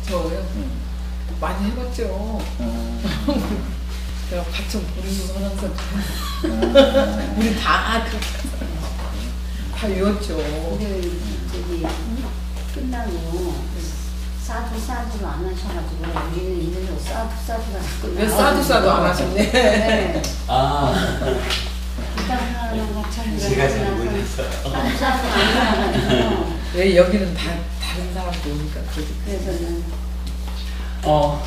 저요? 많이 해봤죠. 내가 가점 부리고 항상 우리 다 그렇게 다 외웠죠. 근데 저기 끝나고 사두를 안 하셔가지고 우리는 이제는 사두가 자꾸 왜 사두도 안 하셨네. 네. 아, 부담하는 것처럼 제가 잘 몰랐어요. 사두가 안 나와가지고 왜 여기는 다 다른 사람도 오니까 그래서는 뭐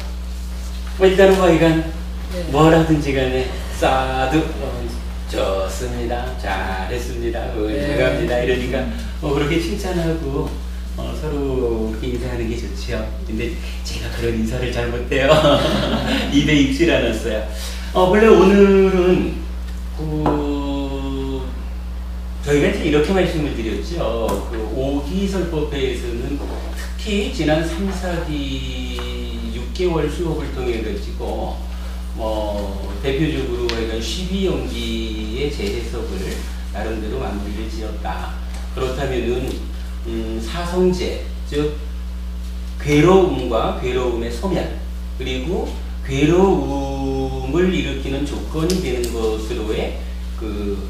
일단은 뭐 이건 네. 뭐라든지 간에 사두 좋습니다, 잘했습니다, 훌륭합니다 이러니까 그렇게 칭찬하고 서로 그렇게 인사하는 게 좋죠. 근데 제가 그런 인사를 잘 못해요. 입에 익질 않았어요. 원래 오늘은 저희가 이제 이렇게 말씀을 드렸죠. 그 오기설법회에서는 특히 지난 3, 4기 6개월 수업을 통해 가지고 대표적으로 약간 12연기의 재해석을 나름대로 마무리를 지었다. 그렇다면은 사성제, 즉 괴로움과 괴로움의 소멸, 그리고 괴로움을 일으키는 조건이 되는 것으로의 그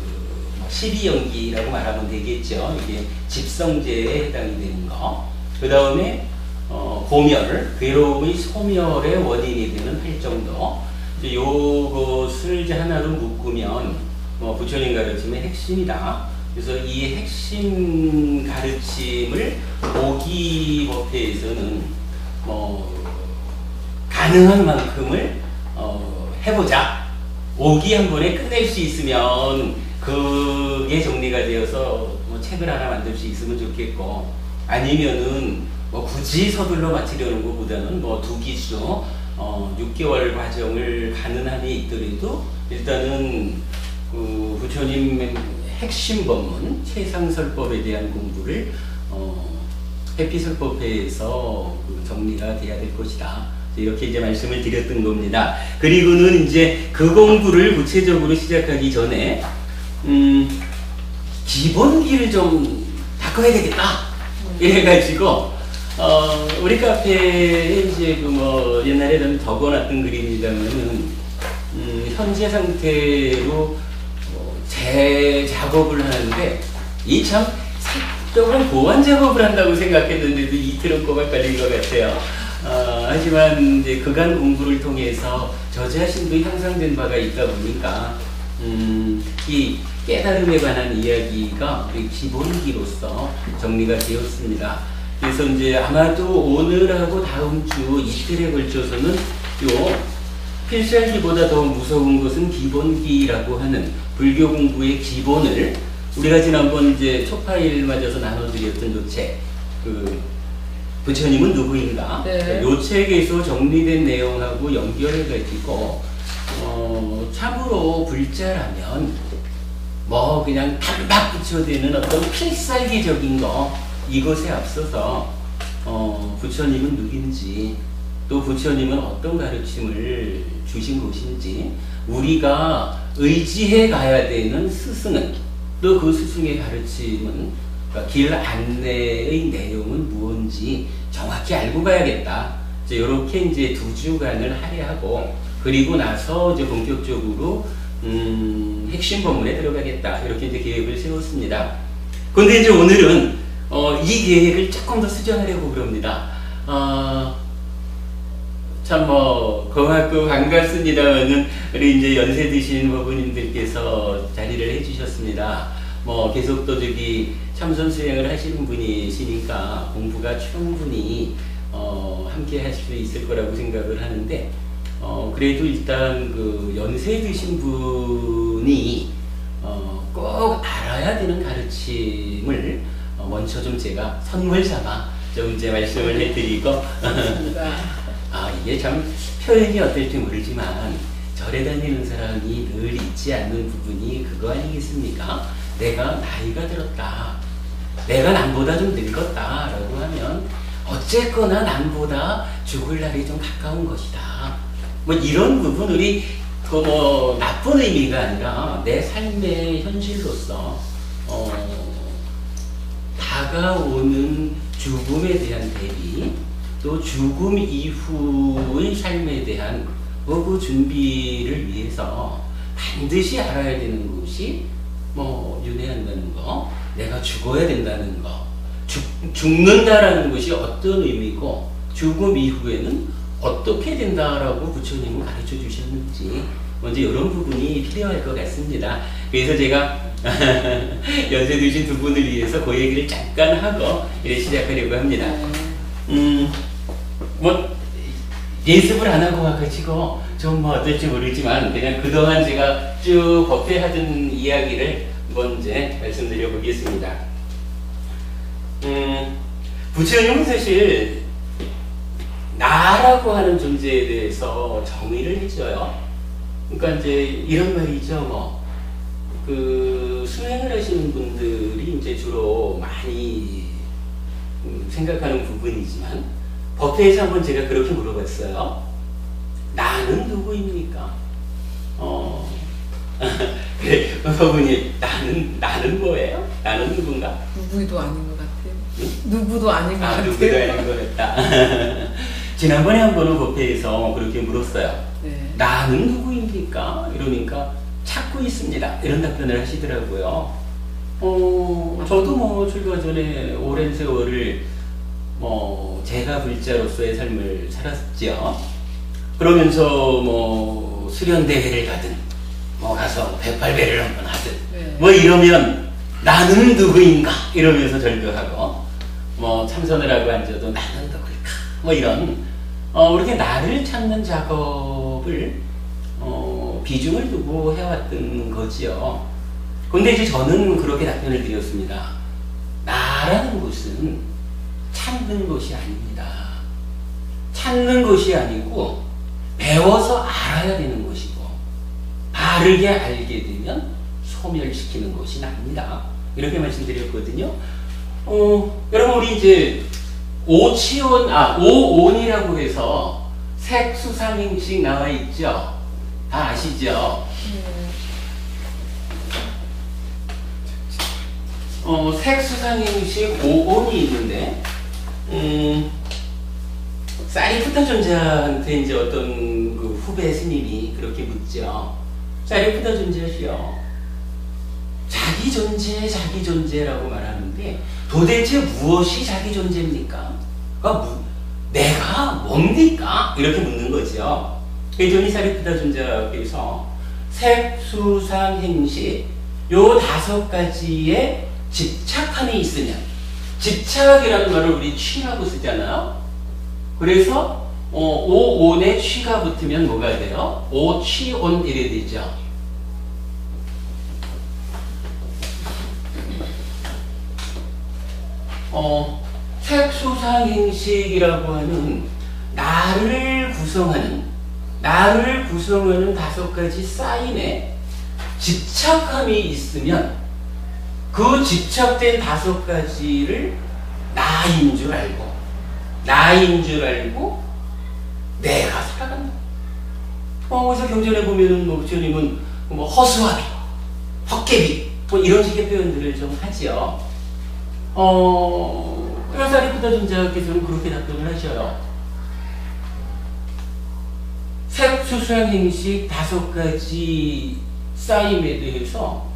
12연기라고 말하면 되겠죠. 이게 집성제에 해당이 되는 거. 그 다음에 고멸, 괴로움의 소멸의 원인이 되는 활정도. 요것을 이제 하나로 묶으면 부처님 가르침의 핵심이다. 그래서 이 핵심 가르침을 오기법회에서는 가능한 만큼을 해보자. 오기 한 번에 끝낼 수 있으면 그게 정리가 되어서 책을 하나 만들 수 있으면 좋겠고, 아니면은 굳이 서둘러 마치려는 것보다는 두 기수 6개월 과정을 가는 한이 있더라도 일단은 그 부처님 핵심 법문 최상설법에 대한 공부를 해피설법회에서 정리가 돼야 될 것이다. 이렇게 이제 말씀을 드렸던 겁니다. 그리고는 이제 그 공부를 구체적으로 시작하기 전에 기본기를 좀 닦아야 되겠다. 이래가지고 우리 카페에 이제 옛날에 적어놨던 글입니다만은 현재 상태로 재작업을 하는데 이 참 조금 보완 작업을 한다고 생각했는데도 이틀은 꼬박 걸린 것 같아요. 하지만 이제 그간 공부를 통해서 저자신도 향상된 바가 있다 보니까 이 깨달음에 관한 이야기가 우리 기본기로서 정리가 되었습니다. 그래서 이제 아마도 오늘하고 다음 주 이틀에 걸쳐서는 요 필살기보다 더 무서운 것은 기본기라고 하는 불교 공부의 기본을 우리가 지난번 이제 초파일 맞아서 나눠드렸던 요 책, 그 부처님은 누구인가? 네. 요 책에서 정리된 내용하고 연결해가지고 참으로 불자라면 그냥 단박 붙여대는 어떤 필살기적인 거 이것에 앞서서 부처님은 누구인지, 또 부처님은 어떤 가르침을 주신 것인지, 우리가 의지해 가야 되는 스승은, 또 그 스승의 가르침은, 그러니까 길 안내의 내용은 무엇인지 정확히 알고 가야겠다. 이렇게 이제 2주간을 할애하고, 그리고 나서 이제 본격적으로 핵심 법문에 들어가겠다. 이렇게 이제 계획을 세웠습니다. 그런데 이제 오늘은 이 계획을 조금 더 수정하려고 그럽니다. 참 고맙고 반갑습니다만은 우리 이제 연세 드신 법부님들께서 자리를 해주셨습니다. 계속 또 저기 참선 수행을 하시는 분이시니까 공부가 충분히 함께 하실 수 있을 거라고 생각을 하는데, 그래도 일단 그 연세 드신 분이 꼭 알아야 되는 가르침을 먼저 좀 제가 선물 삼아 좀 이제 말씀을 해드리고 이게 참 표현이 어떨지 모르지만 절에 다니는 사람이 늘 잊지 않는 부분이 그거 아니겠습니까? 내가 나이가 들었다, 내가 남보다 좀 늙었다 라고 하면 어쨌거나 남보다 죽을 날이 좀 가까운 것이다. 이런 부분이 나쁜 의미가 아니라 내 삶의 현실로서 다가오는 죽음에 대한 대비, 또 죽음 이후의 삶에 대한 그 준비를 위해서 반드시 알아야 되는 것이 윤회한다는 거, 내가 죽어야 된다는 거, 죽는다라는 것이 어떤 의미고 죽음 이후에는 어떻게 된다라고 부처님은 가르쳐 주셨는지 먼저 이런 부분이 필요할 것 같습니다. 그래서 제가 연세 드신 두 분을 위해서 그 얘기를 잠깐 하고 시작하려고 합니다. 예습을 안 하고 와가지고 좀 어떨지 모르지만 그냥 그동안 제가 쭉 법회 하던 이야기를 먼저 말씀드려 보겠습니다. 부처님은 사실 나라고 하는 존재에 대해서 정의를 해줘요. 그러니까 이제 이런 말이죠. 수행을 하시는 분들이 이제 주로 많이 생각하는 부분이지만 법회에서 한번 제가 그렇게 물어봤어요. 나는 누구입니까? 그래, 법은이 나는 뭐예요? 나는 누군가? 누구도 아닌 것 같아요. 응? 누구도 아닌 것 같아요. 누구도 아닌 것 같다. 지난번에 한 번은 법회에서 그렇게 물었어요. 네. 나는 누구입니까? 이러니까 찾고 있습니다. 이런 답변을 하시더라고요. 저도 출가 전에 오랜 세월을 제가 불자로서의 삶을 살았죠. 그러면서 수련대회를 가든 가서 108배를 한번 하든 네. 이러면 나는 누구인가 이러면서 절규하고 참선을 하고 앉아도 나는 누굴까 이런 이렇게 나를 찾는 작업을 비중을 두고 해왔던 거지요. 근데 이제 저는 그렇게 답변을 드렸습니다. 나라는 것은 찾는 것이 아닙니다. 찾는 것이 아니고 배워서 알아야 되는 것이고 바르게 알게 되면 소멸시키는 것이 납니다. 이렇게 말씀드렸거든요. 여러분 우리 이제 오온이라고 해서 색수상행식 나와 있죠. 다 아시죠? 색수상행식 5온이 있는데 사리푸타 존자한테 이제 어떤 후배 스님이 그렇게 묻죠. 사리푸타 존자시여, 자기 존재라고 말하는데 도대체 무엇이 자기 존재입니까? 내가 뭡니까? 이렇게 묻는 거죠. 그랬더니 사리푸타 존자께서 색수상행식 요 5가지의 집착함이 있으면, 집착이라는 말을 우리 취라고 쓰잖아요. 그래서 오온에 취가 붙으면 뭐가 돼요? 오취온 이래 되죠. 색수상행식이라고 하는 나를 구성하는 5가지 사인에 집착함이 있으면 그 집착된 5가지를 나인 줄 알고 내가 살아간다. 그래서 경전에 보면은 부처님은 허수아비, 헛개비 이런 식의 표현들을 좀 하지요. 사리푸타 존자께서는 그렇게 답변을 하셔요. 색수상행식 5가지 쌓임에 대해서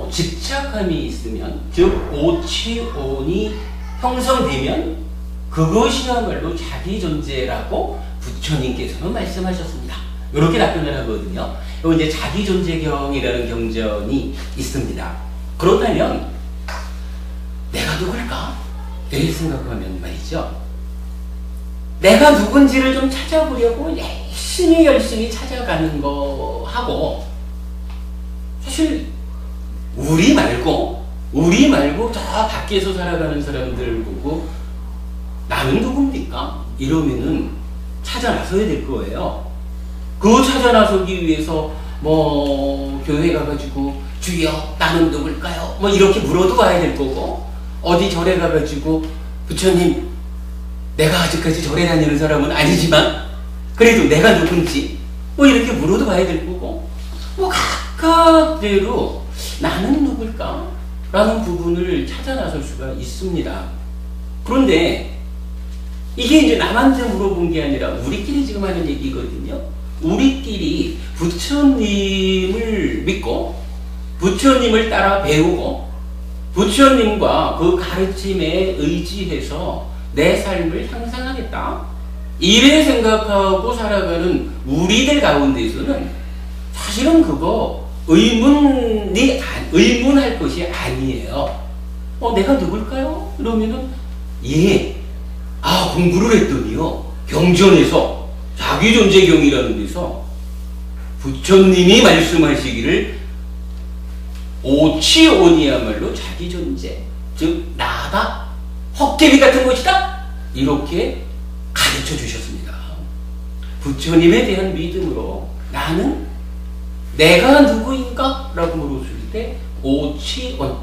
집착함이 있으면, 즉 오취온이 형성되면 그것이야말로 자기 존재라고 부처님께서는 말씀하셨습니다. 이렇게 답변을 하거든요. 이거 이제 자기 존재경이라는 경전이 있습니다. 그렇다면 내가 누굴까? 이렇게 생각하면 말이죠. 내가 누군지를 좀 찾아보려고 열심히 찾아가는 거 하고, 사실 우리 말고 저 밖에서 살아가는 사람들 보고 나는 누굽니까? 이러면은 찾아 나서야 될 거예요. 그 찾아 나서기 위해서 교회 가가지고 주여 나는 누굴까요? 이렇게 물어도 와야 될 거고, 어디 절에 가가지고 부처님 내가 아직까지 절에 다니는 사람은 아니지만 그래도 내가 누군지 이렇게 물어도 와야 될 거고, 각각대로 나는 누굴까? 라는 부분을 찾아 나설 수가 있습니다. 그런데 이게 이제 남한테 물어본 게 아니라 우리끼리 지금 하는 얘기거든요. 우리끼리 부처님을 믿고 부처님을 따라 배우고 부처님과 그 가르침에 의지해서 내 삶을 향상하겠다. 이래 생각하고 살아가는 우리들 가운데서는 사실은 그거 의문할 것이 아니에요. 내가 누굴까요? 그러면은 공부를 했더니요. 경전에서 자기존재경이라는 데서 부처님이 말씀하시기를 오치온이야말로 자기존재, 즉 나다, 헛개비 같은 것이다, 이렇게 가르쳐 주셨습니다. 부처님에 대한 믿음으로 나는 내가 누구인가? 라고 물었을 때 오치온,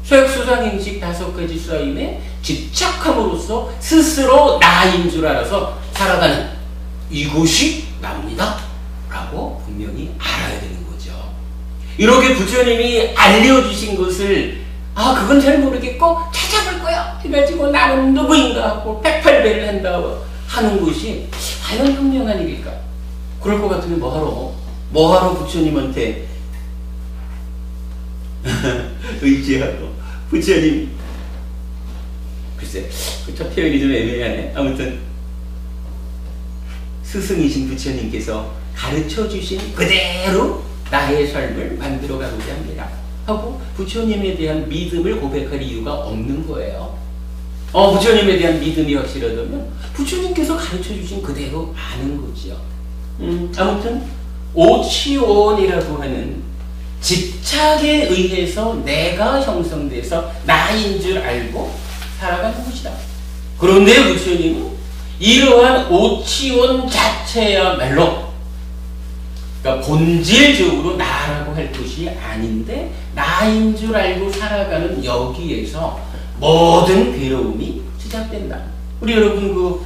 소액수상행식 5가지 쌓임에 집착함으로써 스스로 나인 줄 알아서 살아가는 이것이 납니다 라고 분명히 알아야 되는 거죠. 이렇게 부처님이 알려주신 것을 그건 잘 모르겠고 찾아볼 거야 해가지고 나는 누구인가 하고 108배를 한다고 하는 것이 과연 현명한 일일까? 그럴 것 같으면 뭐하러 부처님한테 의지하고 부처님, 글쎄 첫 표현이 좀 애매하네. 아무튼 스승이신 부처님께서 가르쳐주신 그대로 나의 삶을 만들어가고자 합니다 하고 부처님에 대한 믿음을 고백할 이유가 없는 거예요. 부처님에 대한 믿음이 확실하다면 부처님께서 가르쳐주신 그대로 아는 거죠. 아무튼 오치온이라고 하는 집착에 의해서 내가 형성돼서 나인 줄 알고 살아가는 것이다. 그런데 부처님은 이러한 오치온 자체야말로, 그러니까 본질적으로 나라고 할 것이 아닌데 나인 줄 알고 살아가는 여기에서 모든 괴로움이 시작된다. 우리 여러분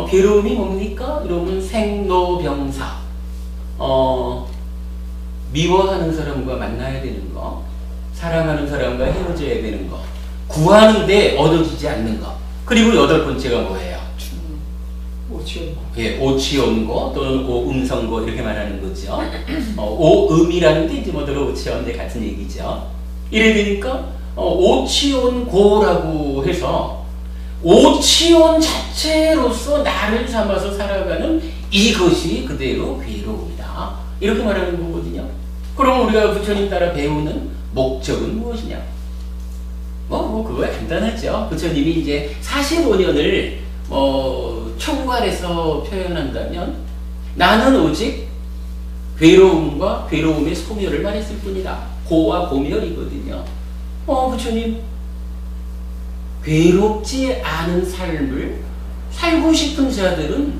괴로움이 뭡니까? 여러분 생로병사, 미워하는 사람과 만나야 되는 거, 사랑하는 사람과 헤어져야 되는 거, 구하는데 얻어지지 않는 거, 그리고 8번째가 뭐예요? 오치온고. 오치온고 또는 오음성고 이렇게 말하는 거죠. 오음이라는 게 이제 뭐더러 오치온데 같은 얘기죠. 이래 되니까 오치온고라고 해서 오치온 자체로서 나를 삼아서 살아가는 이것이 그대로 괴로움이다. 이렇게 말하는 거거든요. 그럼 우리가 부처님 따라 배우는 목적은 무엇이냐? 그거 간단하죠. 부처님이 이제 45년을 총괄해서 표현한다면 나는 오직 괴로움과 괴로움의 소멸을 말했을 뿐이다. 고와 고멸이거든요. 부처님 괴롭지 않은 삶을 살고 싶은 자들은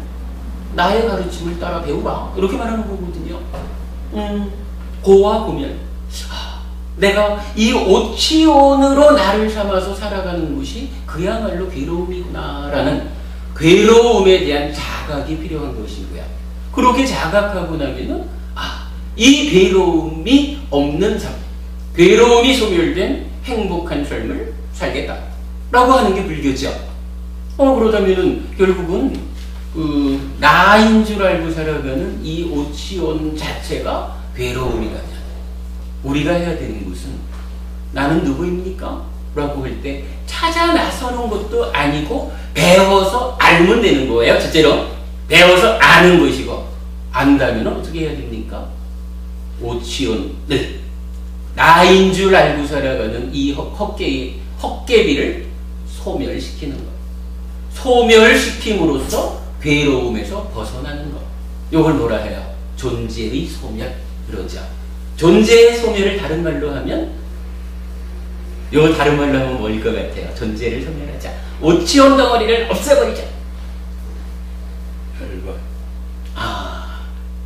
나의 가르침을 따라 배우라. 이렇게 말하는 거거든요. 고와 고멸. 내가 이 오치온으로 나를 삼아서 살아가는 것이 그야말로 괴로움이구나라는 괴로움에 대한 자각이 필요한 것이고요. 그렇게 자각하고 나면은 이 괴로움이 없는 삶, 괴로움이 소멸된 행복한 삶을 살겠다 라고 하는 게 불교죠. 그러다면은 결국은 나인 줄 알고 살아가는 이 오치온 자체가 괴로움이라면 우리가 해야 되는 것은 나는 누구입니까? 라고 할 때 찾아 나서는 것도 아니고 배워서 알면 되는 거예요. 첫째로 배워서 아는 것이고, 안다면 어떻게 해야 됩니까? 오치온을 나인 줄 알고 살아가는 이 헛개비를 소멸시키는 것, 소멸시킴으로써 괴로움에서 벗어나는 것, 이걸 뭐라 해요? 존재의 소멸, 그러죠. 존재의 소멸을 다른 말로 하면, 이거 다른 말로 하면 뭐일 것 같아요? 존재를 소멸하자. 오치온 덩어리를 없애버리자.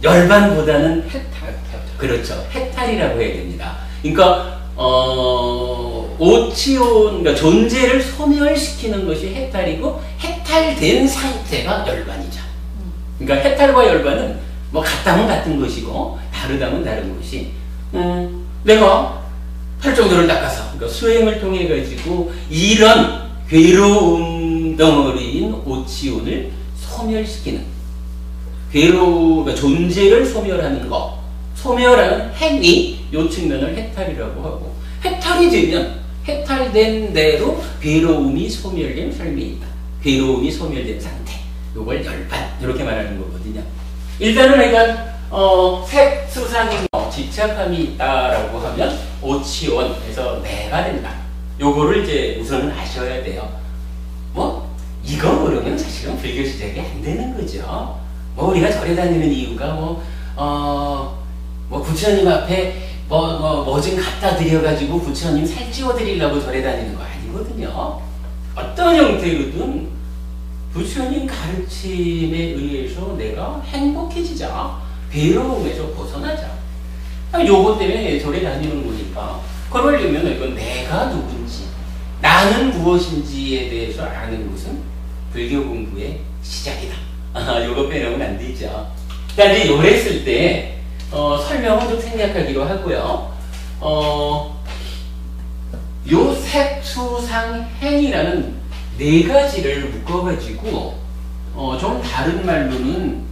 열반보다는 해탈. 그렇죠. 해탈이라고 해야 됩니다. 그러니까 오치온, 그러니까 존재를 소멸시키는 것이 해탈이고, 해탈된 상태가 열반이죠. 그러니까 해탈과 열반은 뭐 같다면 같은 것이고 다르다면 다른 것이, 내가 팔정도를 닦아서, 그러니까 수행을 통해 가지고 이런 괴로움을 금덩어리인 오치온을 소멸시키는, 괴로움의 존재를 소멸하는 것, 소멸하는 행위, 요 측면을 해탈이라고 하고, 해탈이 되면 해탈된 대로 괴로움이 소멸된 삶이 있다. 괴로움이 소멸된 상태, 요걸 열반, 이렇게 말하는 거거든요. 일단은 내가 색수상행 집착함이 있다라고 하면 오치온에서 내가 된다. 요거를 이제 우선은 아셔야 돼요. 뭐 이거 모르면 사실은 불교 시작이 안 되는 거죠. 뭐 우리가 절에 다니는 이유가 부처님 앞에 뭐 좀 갖다 드려가지고 부처님 살찌워 드리려고 절에 다니는 거 아니거든요. 어떤 형태로든 부처님 가르침에 의해서 내가 행복해지자, 괴로움에서 벗어나자. 요거 때문에 절에 다니는 거니까. 그러려면 이건 내가 누군지, 나는 무엇인지에 대해서 아는 것은 불교 공부의 시작이다. 요거 빼놓으면 안 되죠. 일단 이제 요랬을 때 설명을 좀 생략하기로 하고요. 요 색수상행이라는 네 가지를 묶어가지고 좀 다른 말로는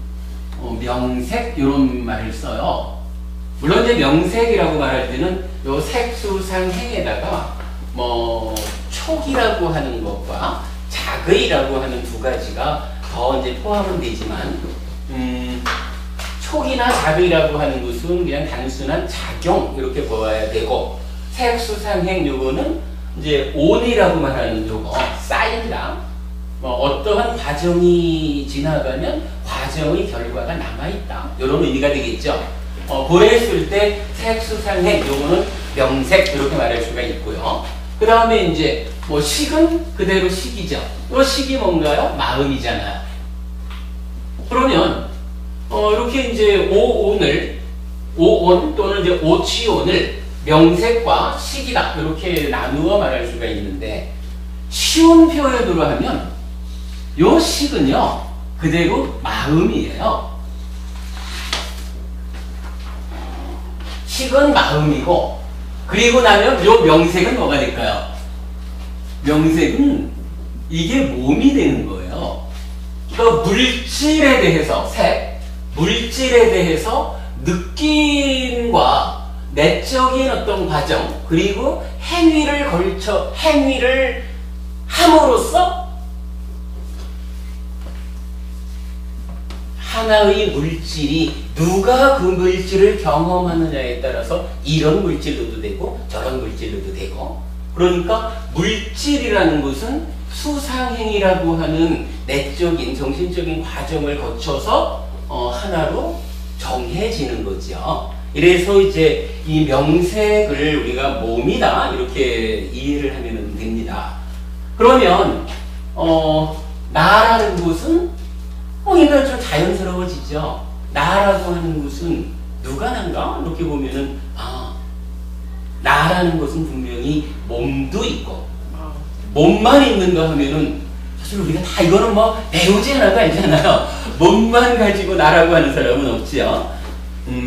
명색 이런 말을 써요. 물론 이제 명색이라고 말할 때는 요 색수상행에다가 뭐 촉이라고 하는 것과 작의라고 하는 두 가지가 더 이제 포함은 되지만, 촉이나 작의라고 하는 것은 그냥 단순한 작용 이렇게 보아야 되고, 색수상행 요거는 이제 온이라고 말하는 요거 쌓인다. 어떠한 과정이 지나가면 과정의 결과가 남아있다. 이런 의미가 되겠죠. 그랬을 때 색수상행 요거는 명색 이렇게 말할 수가 있고요. 그 다음에 이제 뭐 식은 그대로 식이죠. 이 식이 뭔가요? 마음이잖아요. 그러면 이렇게 이제 오온 또는 이제 오치온을 명색과 식이다 이렇게 나누어 말할 수가 있는데, 쉬운 표현으로 하면 요 식은요 그대로 마음이에요. 식은 마음이고, 그리고 나면 요 명색은 뭐가 될까요? 명색은 이게 몸이 되는 거예요. 그러니까 물질에 대해서 물질에 대해서 느낌과 내적인 어떤 과정, 그리고 행위를 함으로써 하나의 물질이 누가 그 물질을 경험하느냐에 따라서 이런 물질로도 되고 저런 물질로도 되고, 그러니까 물질이라는 것은 수상행이라고 하는 내적인 정신적인 과정을 거쳐서 하나로 정해지는 거죠. 이래서 이제 이 명색을 우리가 몸이다 이렇게 이해를 하면 됩니다. 그러면 나라는 것은 이건 좀 자연스러워지죠. 나라고 하는 것은 누가 난가? 이렇게 보면은 나라는 것은 분명히 몸도 있고, 몸만 있는가 하면은 사실 우리가 다 이거는 뭐 배우지 않아도 알잖아요. 몸만 가지고 나라고 하는 사람은 없지요.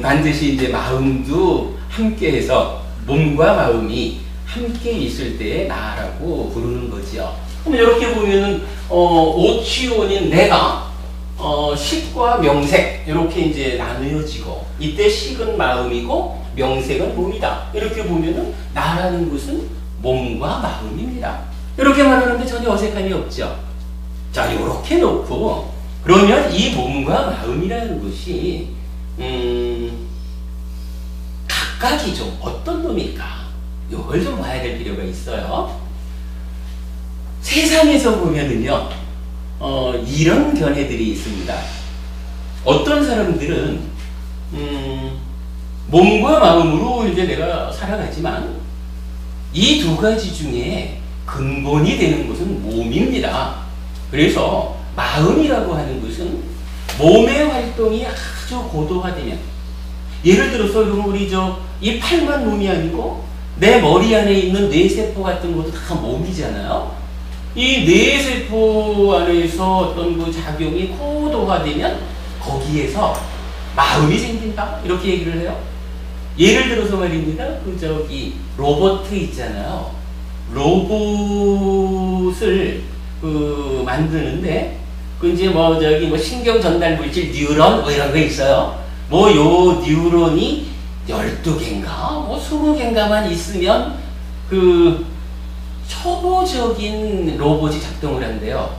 반드시 이제 마음도 함께해서 몸과 마음이 함께 있을 때에 나라고 부르는 거지요. 그럼 이렇게 보면은 오치온인 내가 식과 명색 이렇게 이제 나누어지고, 이때 식은 마음이고 명색은 몸이다. 이렇게 보면은 나라는 것은 몸과 마음입니다. 이렇게 말하는데 전혀 어색함이 없죠. 자, 이렇게 놓고 그러면 이 몸과 마음이라는 것이 각각이 좀 어떤 놈일까? 이걸 좀 봐야 될 필요가 있어요. 세상에서 보면은요, 이런 견해들이 있습니다. 어떤 사람들은 몸과 마음으로 이제 내가 살아가지만 이 두 가지 중에 근본이 되는 것은 몸입니다. 그래서 마음이라고 하는 것은 몸의 활동이 아주 고도화되면, 예를 들어서 우리 이 팔만 몸이 아니고 내 머리 안에 있는 뇌세포 같은 것도 다 몸이잖아요. 이 뇌세포 안에서 어떤 그 작용이 고도화되면 거기에서 마음이 생긴다 이렇게 얘기를 해요. 예를 들어서 말입니다. 로봇 있잖아요. 로봇을 그 만드는데 그 이제 뭐 저기 뭐 신경 전달 물질 뉴런 뭐 이런 거 있어요. 뭐 요 뉴런이 12개인가 뭐 20개인가만 있으면 그 초보적인 로봇이 작동을 한대요.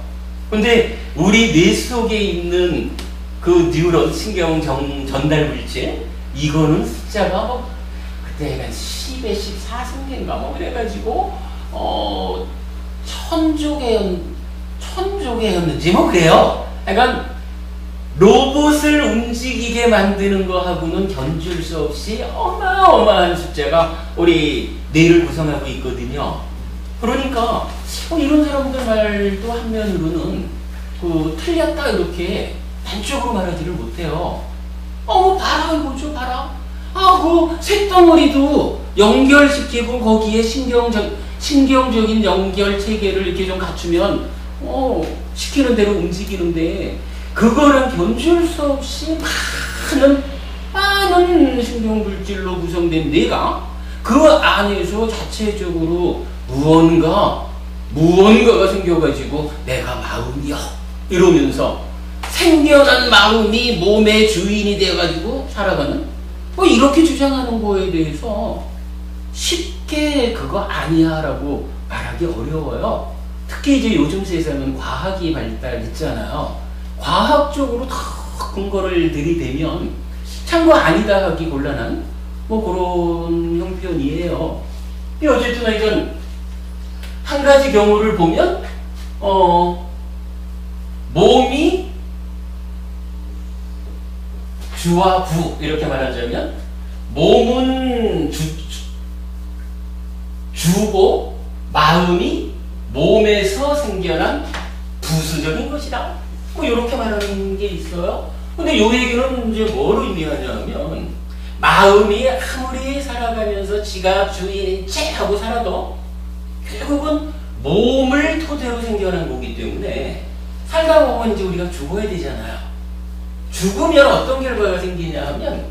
근데 우리 뇌 속에 있는 그 뉴런 신경 전달 물질 이거는 숫자가 뭐 그때 한 10에 14승계인가 뭐 그래가지고 천조개였는지 뭐 그래요. 그러니까 로봇을 움직이게 만드는 거하고는 견줄 수 없이 어마어마한 숫자가 우리 뇌를 구성하고 있거든요. 그러니까 이런 사람들 말도 한면으로는 그 틀렸다 이렇게 단적으로 말하지를 못해요. 봐라 이거죠 봐라. 그 쇳덩어리도 연결시키고 거기에 신경적인 연결 체계를 이렇게 좀 갖추면 시키는 대로 움직이는데 그거랑 견줄 수 없이 많은 신경물질로 구성된 뇌가 그 안에서 자체적으로 무언가가 생겨가지고 내가 마음이야 이러면서 생겨난 마음이 몸의 주인이 되어가지고 살아가는 이렇게 주장하는 거에 대해서 쉽게 그거 아니야 라고 말하기 어려워요. 특히 이제 요즘 세상은 과학이 발달했잖아요. 과학적으로 다 근거를 들이대면 참고 아니다 하기 곤란한 그런 형편이에요. 어쨌든 하여튼 한 가지 경우를 보면 몸이 주와 부 이렇게 말하자면 몸은 주고 마음이 몸에서 생겨난 부수적인 것이다. 이렇게 말하는 게 있어요. 근데 요 얘기는 이제 뭐로 의미하냐면 마음이 아무리 살아가면서 지가 주인인 채 하고 살아도 결국은 몸을 토대로 생겨난 거기 때문에 살다 보면 이제 우리가 죽어야 되잖아요. 죽으면 어떤 결과가 생기냐 하면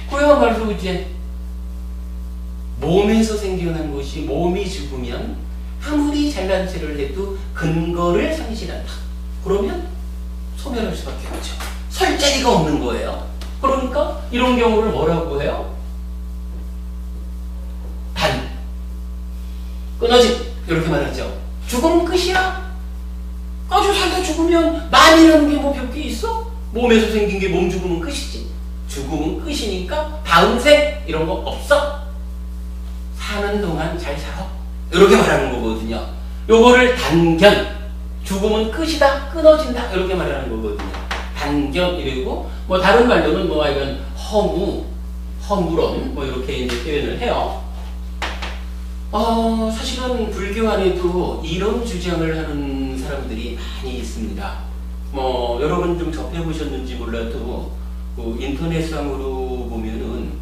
그야말로 이제 몸에서 생겨난 것이 몸이 죽으면 아무리 잘난 체를 해도 근거를 상실한다. 그러면 소멸할 수밖에 없죠. 설 자리가 없는 거예요. 그러니까 이런 경우를 뭐라고 해요? 끊어짐 이렇게 말하죠. 죽으면 끝이야. 아주 살다 죽으면 만이라는 게 뭐 몇 개 있어? 몸에서 생긴 게 몸 죽으면 끝이지. 죽으면 끝이니까 다음 생 이런 거 없어. 사는 동안 잘 살아. 이렇게 말하는 거거든요. 요거를 단견, 죽으면 끝이다, 끊어진다 이렇게 말하는 거거든요. 단견 이러고 다른 말로는 이건 허무론 이렇게 이제 표현을 해요. 사실은 불교 안에도 이런 주장을 하는 사람들이 많이 있습니다. 여러분 좀 접해보셨는지 몰라도 인터넷상으로 보면은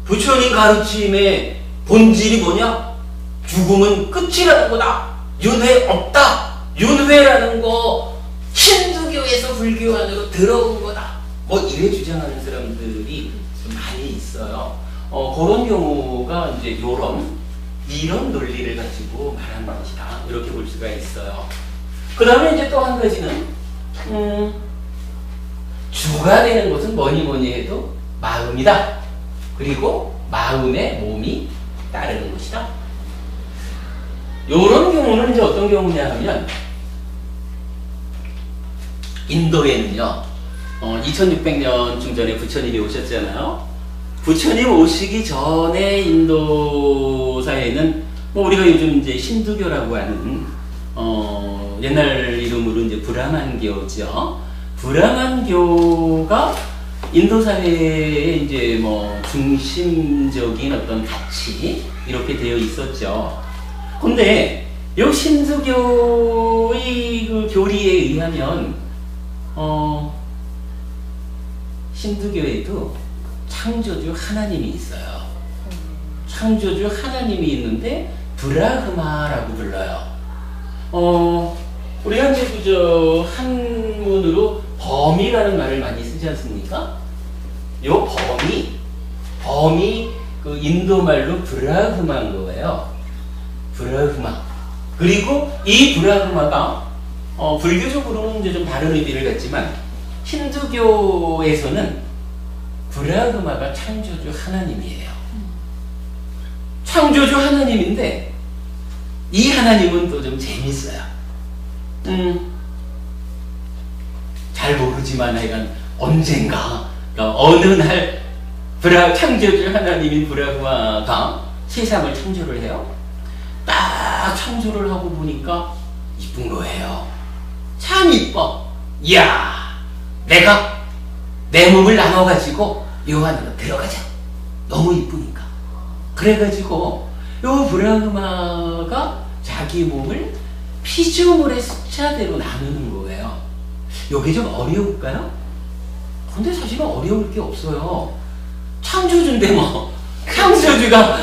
부처님 가르침의 본질이 뭐냐? 죽음은 끝이라는 거다. 윤회 없다. 윤회라는 거 힌두교에서 불교 안으로 들어온 거다. 이래 주장하는 사람들이 많이 있어요. 그런 경우가 이제 이런 논리를 가지고 말하는 것이다. 이렇게 볼 수가 있어요. 그 다음에 이제 또 한 가지는 주가 되는 것은 뭐니 해도 마음이다. 그리고 마음에 몸이 따르는 것이다. 이런 경우는 이제 어떤 경우냐 하면 인도에는요 2600년쯤 전에 부처님이 오셨잖아요. 부처님 오시기 전에 인도 사회는 우리가 요즘 이제 힌두교라고 하는 옛날 이름으로 이제 브라만교죠. 브라만교가 인도 사회의 이제 중심적인 어떤 가치 이렇게 되어 있었죠. 근데 이 힌두교의 그 교리에 의하면 힌두교에도 창조주 하나님이 있어요. 창조주 하나님이 있는데 브라흐마라고 불러요. 우리가 이제 그저 한문으로 범이라는 말을 많이 쓰지 않습니까? 요 범이 그 인도 말로 브라흐마인 거예요. 브라흐마. 그리고 이 브라흐마가 불교적으로는 이제 좀 다른 의미를 갖지만 힌두교에서는 브라흐마가 창조주 하나님이에요. 창조주 하나님인데 이 하나님은 또 좀 재밌어요. 잘 모르지만 하여간 언젠가 그러니까 어느 날 창조주 하나님인 브라흐마가 세상을 창조를 해요. 딱 창조를 하고 보니까 이쁜 거예요. 참 이뻐. 이야, 내가 내 몸을 나눠가지고 요 안으로 들어가자. 너무 이쁘니까. 그래가지고 요 브라흐마가 자기 몸을 피조물의 숫자대로 나누는 거예요. 요게 좀 어려울까요? 근데 사실은 어려울 게 없어요. 창조주인데 뭐 창조주가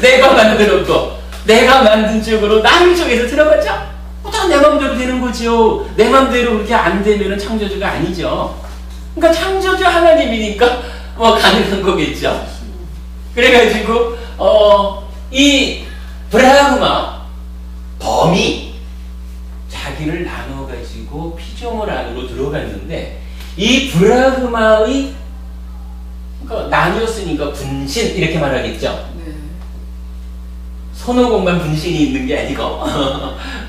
내가 만들었고 내가 만든 쪽으로 나를 쪽에서 들어가자. 다 내 맘대로 되는 거죠. 내 맘대로 그렇게 안 되면 창조주가 아니죠. 그러니까 창조주 하나님이니까 뭐 가능한 거겠죠. 그래가지고 이 브라흐마 범이 자기를 나눠가지고 피조물 안으로 들어갔는데 이 브라흐마의 그러니까 나뉘었으니까 분신 이렇게 말하겠죠. 네. 손오공만 분신이 있는 게 아니고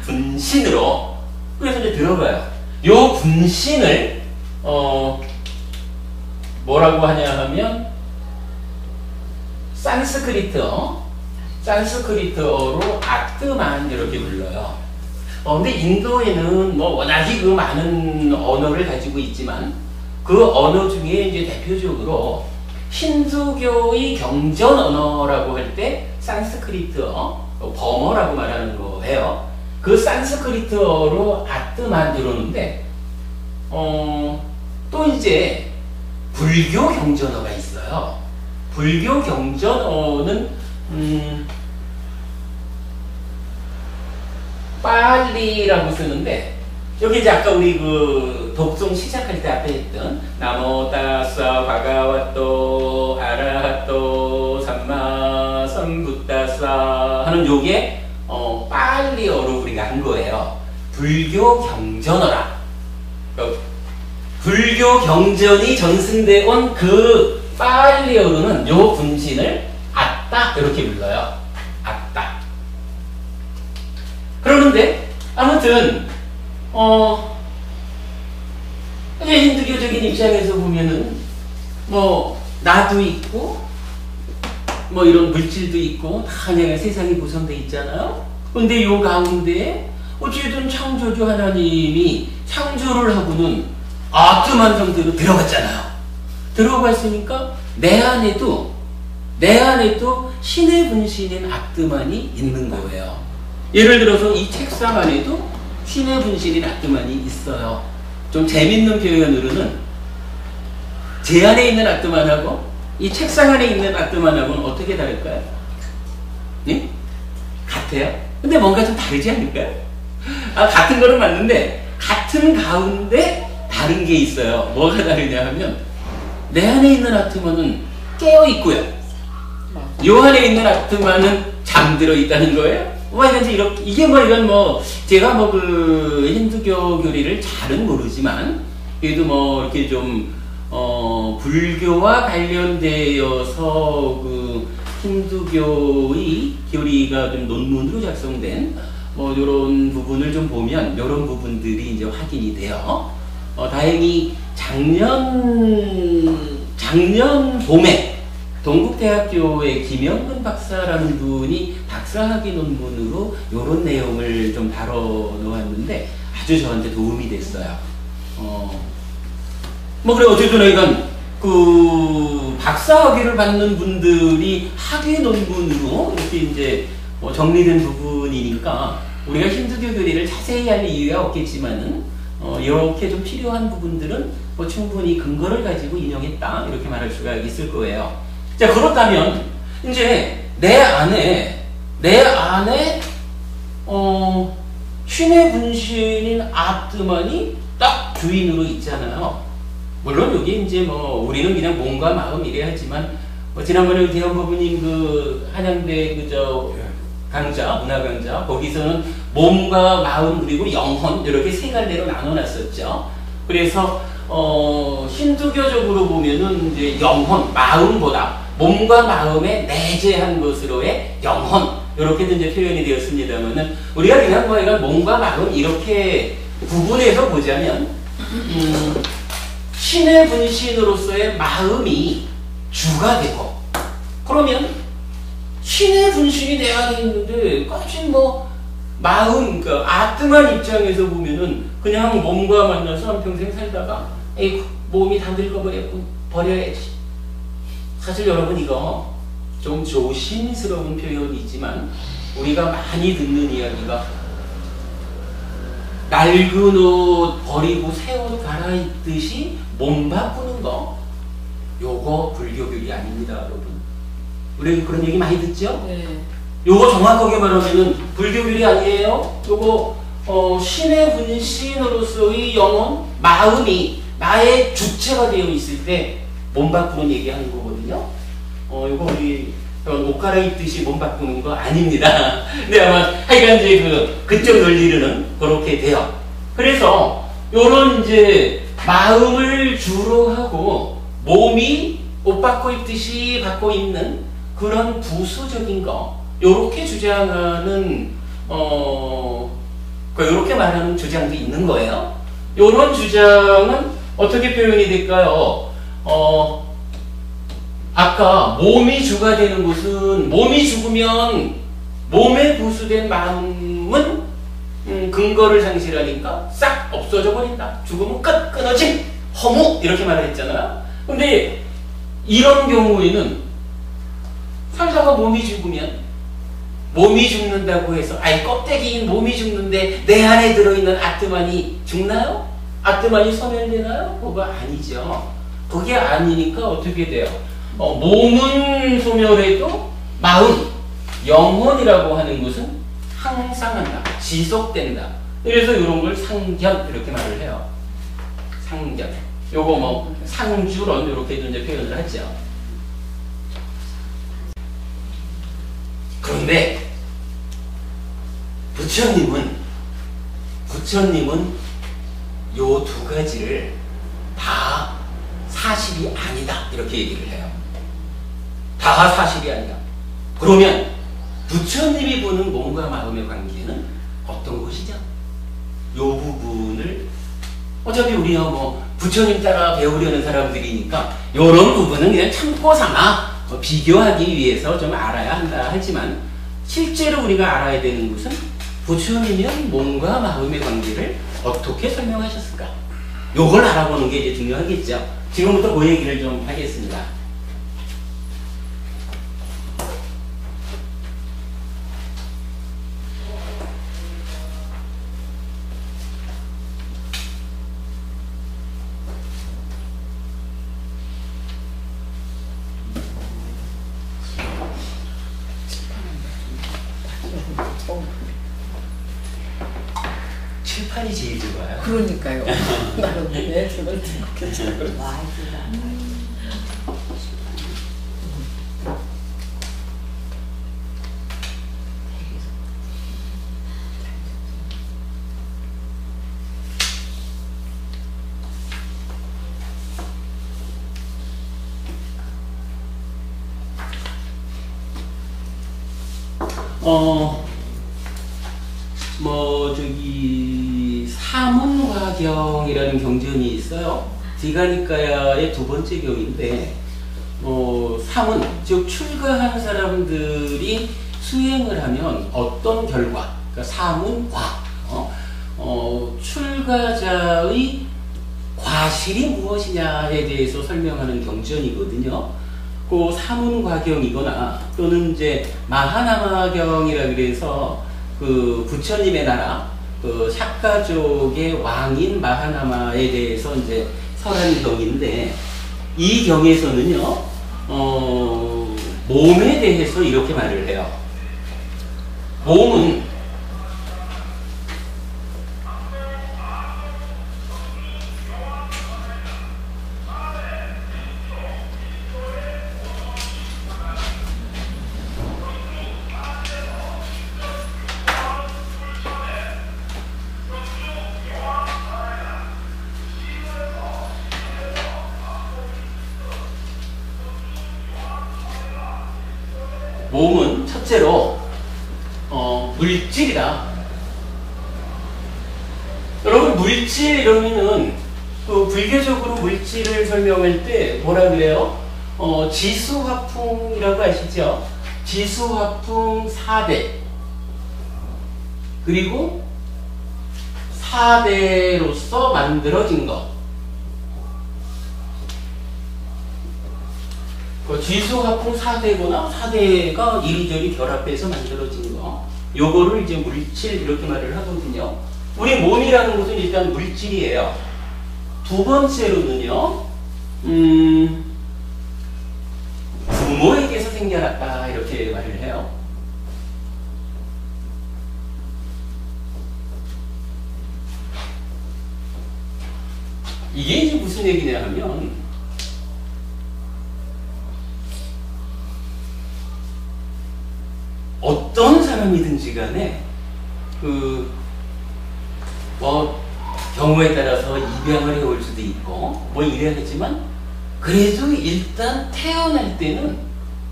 분신으로 그래서 이제 들어가요. 요 분신을 뭐라고 하냐 하면 산스크리트어로 아트만 이렇게 불러요. 근데 인도에는 뭐 워낙에 그 많은 언어를 가지고 있지만 그 언어 중에 이제 대표적으로 힌두교의 경전 언어라고 할 때 산스크리트어, 버머라고 말하는 거예요. 그 산스크리트어로 아트만 이러는데 또 이제 불교 경전어가 있어요. 불교 경전어는 빨리라고 쓰는데 여기 이제 아까 우리 그 독송 시작할 때 앞에 했던 나모 따사 바가와또 아라하또 삼마 선부따사 하는 요게 빨리어로 우리가 한 거예요. 불교 경전어라. 불교 경전이 전승돼 온 그 빨리어로는 요 분신을 아따 이렇게 불러요. 아따. 그러는데 아무튼 힌두교적인 입장에서 보면은 뭐 나도 있고 뭐 이런 물질도 있고 다 내가 세상이 구성돼 있잖아요. 근데 요 가운데 어쨌든 창조주 하나님이 창조를 하고는 아트만 상태로 들어갔잖아요. 들어갔으니까 내 안에도 신의 분신인 아트만이 있는 거예요. 예를 들어서 이 책상 안에도 신의 분신인 아트만이 있어요. 좀 재밌는 표현으로는 제 안에 있는 아트만하고 이 책상 안에 있는 아트만하고는 어떻게 다를까요? 네? 같아요? 근데 뭔가 좀 다르지 않을까요? 같은 거는 맞는데 같은 가운데 다른 게 있어요. 뭐가 다르냐 하면 내 안에 있는 아트만은 깨어 있고요. 요 안에 있는 아트만은 잠들어 있다는 거예요. 이게 뭐 이건 뭐 제가 뭐 그 힌두교 교리를 잘은 모르지만 그래도 뭐 이렇게 좀 불교와 관련되어서 그 힌두교의 교리가 좀 논문으로 작성된 뭐 이런 부분을 좀 보면 이런 부분들이 이제 확인이 돼요. 다행히 작년 봄에 동국대학교의 김영근 박사라는 분이 박사학위 논문으로 이런 내용을 좀 다뤄 놓았는데 아주 저한테 도움이 됐어요. 뭐 그래 어쨌든 이건 그 박사학위를 받는 분들이 학위 논문으로 이렇게 이제 뭐 정리된 부분이니까 우리가 힌두교 교리를 자세히 할 이유가 없겠지만은 이렇게 좀 필요한 부분들은 뭐 충분히 근거를 가지고 인용했다 이렇게 말할 수가 있을 거예요. 자, 그렇다면 이제 내 안에 신의 분신인 아트만이 딱 주인으로 있잖아요. 물론 여기 이제 뭐 우리는 그냥 몸과 마음 이래야 하지만 뭐 지난번에 대원부부님 그 한양대 강좌, 문화 강좌, 거기서는 몸과 마음 그리고 영혼 이렇게 세 갈래로 나눠놨었죠. 그래서 힌두교적으로 보면은 이제 영혼, 마음보다 몸과 마음에 내재한 것으로의 영혼 이렇게도 이제 표현이 되었습니다만은 우리가 그냥 뭐 이건 몸과 마음 이렇게 구분해서 보자면 신의 분신으로서의 마음이 주가 되고 그러면 신의 분신이 내 안에 있는데 까진 뭐 마음, 그러니까 아뜨만 입장에서 보면은 그냥 몸과 만나서 한평생 살다가 에이구 몸이 다 늙어버렸군 버려야지. 사실 여러분 이거 좀 조심스러운 표현이지만 우리가 많이 듣는 이야기가 낡은 옷 버리고 새 옷 갈아입듯이 몸 바꾸는 거 요거 불교교리 아닙니다 여러분. 우리 그런 얘기 많이 듣죠? 네. 요거 정확하게 말하면은 불교교리 아니에요? 요거 신의 분신으로서의 영혼, 마음이 나의 주체가 되어 있을 때 몸 바꾸는 얘기하는 거거든요. 요거 우리 옷 갈아입듯이 몸 바꾸는 거 아닙니다. 근데 아마 하여간 이제 그쪽 논리로는 그렇게 돼요. 그래서 요런 이제 마음을 주로 하고 몸이 옷 바꿔 입듯이 바꿔 입는 그런 부수적인 거 요렇게 주장하는 요렇게 말하는 주장도 있는 거예요. 요런 주장은 어떻게 표현이 될까요? 아까 몸이 주가 되는 것은 몸이 죽으면 몸에 부수된 마음은 근거를 상실하니까 싹 없어져 버린다. 죽으면 끝, 끊어짐, 허무 이렇게 말했잖아요. 근데 이런 경우에는 살다가 몸이 죽으면 몸이 죽는다고 해서 아이 껍데기인 몸이 죽는데 내 안에 들어있는 아트만이 죽나요? 아트만이 소멸되나요? 그거 아니죠. 그게 아니니까 어떻게 돼요? 몸은 소멸해도 마음, 영혼이라고 하는 것은 항상 한다. 지속된다. 그래서 이런 걸 상견 이렇게 말을 해요. 상견. 요거 뭐 상주론 이렇게도 이제 표현을 하죠. 그런데 부처님은 요 두 가지를 다 사실이 아니다 이렇게 얘기를 해요. 다 사실이 아니다. 그러면 부처님이 보는 몸과 마음의 관계는 어떤 것이죠? 요 부분을 어차피 우리가 뭐 부처님 따라 배우려는 사람들이니까 요런 부분은 그냥 참고 삼아 비교하기 위해서 좀 알아야 한다 하지만 실제로 우리가 알아야 되는 것은 부처님은 몸과 마음의 관계를 어떻게 설명하셨을까? 요걸 알아보는 게 이제 중요하겠죠. 지금부터 그 얘기를 좀 하겠습니다. 칠판이 제일 좋아요. 그러니까요. 나는 내 손을 들고 괜찮아요. 사문화경이라는 경전이 있어요. 디가니까야의 두 번째 경인데, 사문, 즉 출가한 사람들이 수행을 하면 어떤 결과, 그러니까 사문과, 출가자의 과실이 무엇이냐에 대해서 설명하는 경전이거든요. 그 사문과경이거나 또는 이제 마하나마경이라 그래서 그 부처님의 나라 그 샤카족의 왕인 마하나마에 대해서 이제 설한 경인데 이 경에서는요 몸에 대해서 이렇게 말을 해요. 몸은 몸은 첫째로 물질이다. 여러분 물질 이러면은 그 불교적으로 물질을 설명할 때 뭐라 그래요? 지수화풍이라고 아시죠? 지수화풍 4대 그리고 4대로서 만들어진 것. 그 지수화풍 4대거나 4대가 이리저리 결합해서 만들어진 거. 요거를 이제 물질 이렇게 말을 하거든요. 우리 몸이라는 것은 일단 물질이에요. 두 번째로는요, 부모에게서 생겨났다 이렇게 말을 해요. 이게 이제 무슨 얘기냐 하면 어떤 사람이든지 간에 경우에 따라서 입양을 해올 수도 있고 뭐 이래야겠지만 그래도 일단 태어날 때는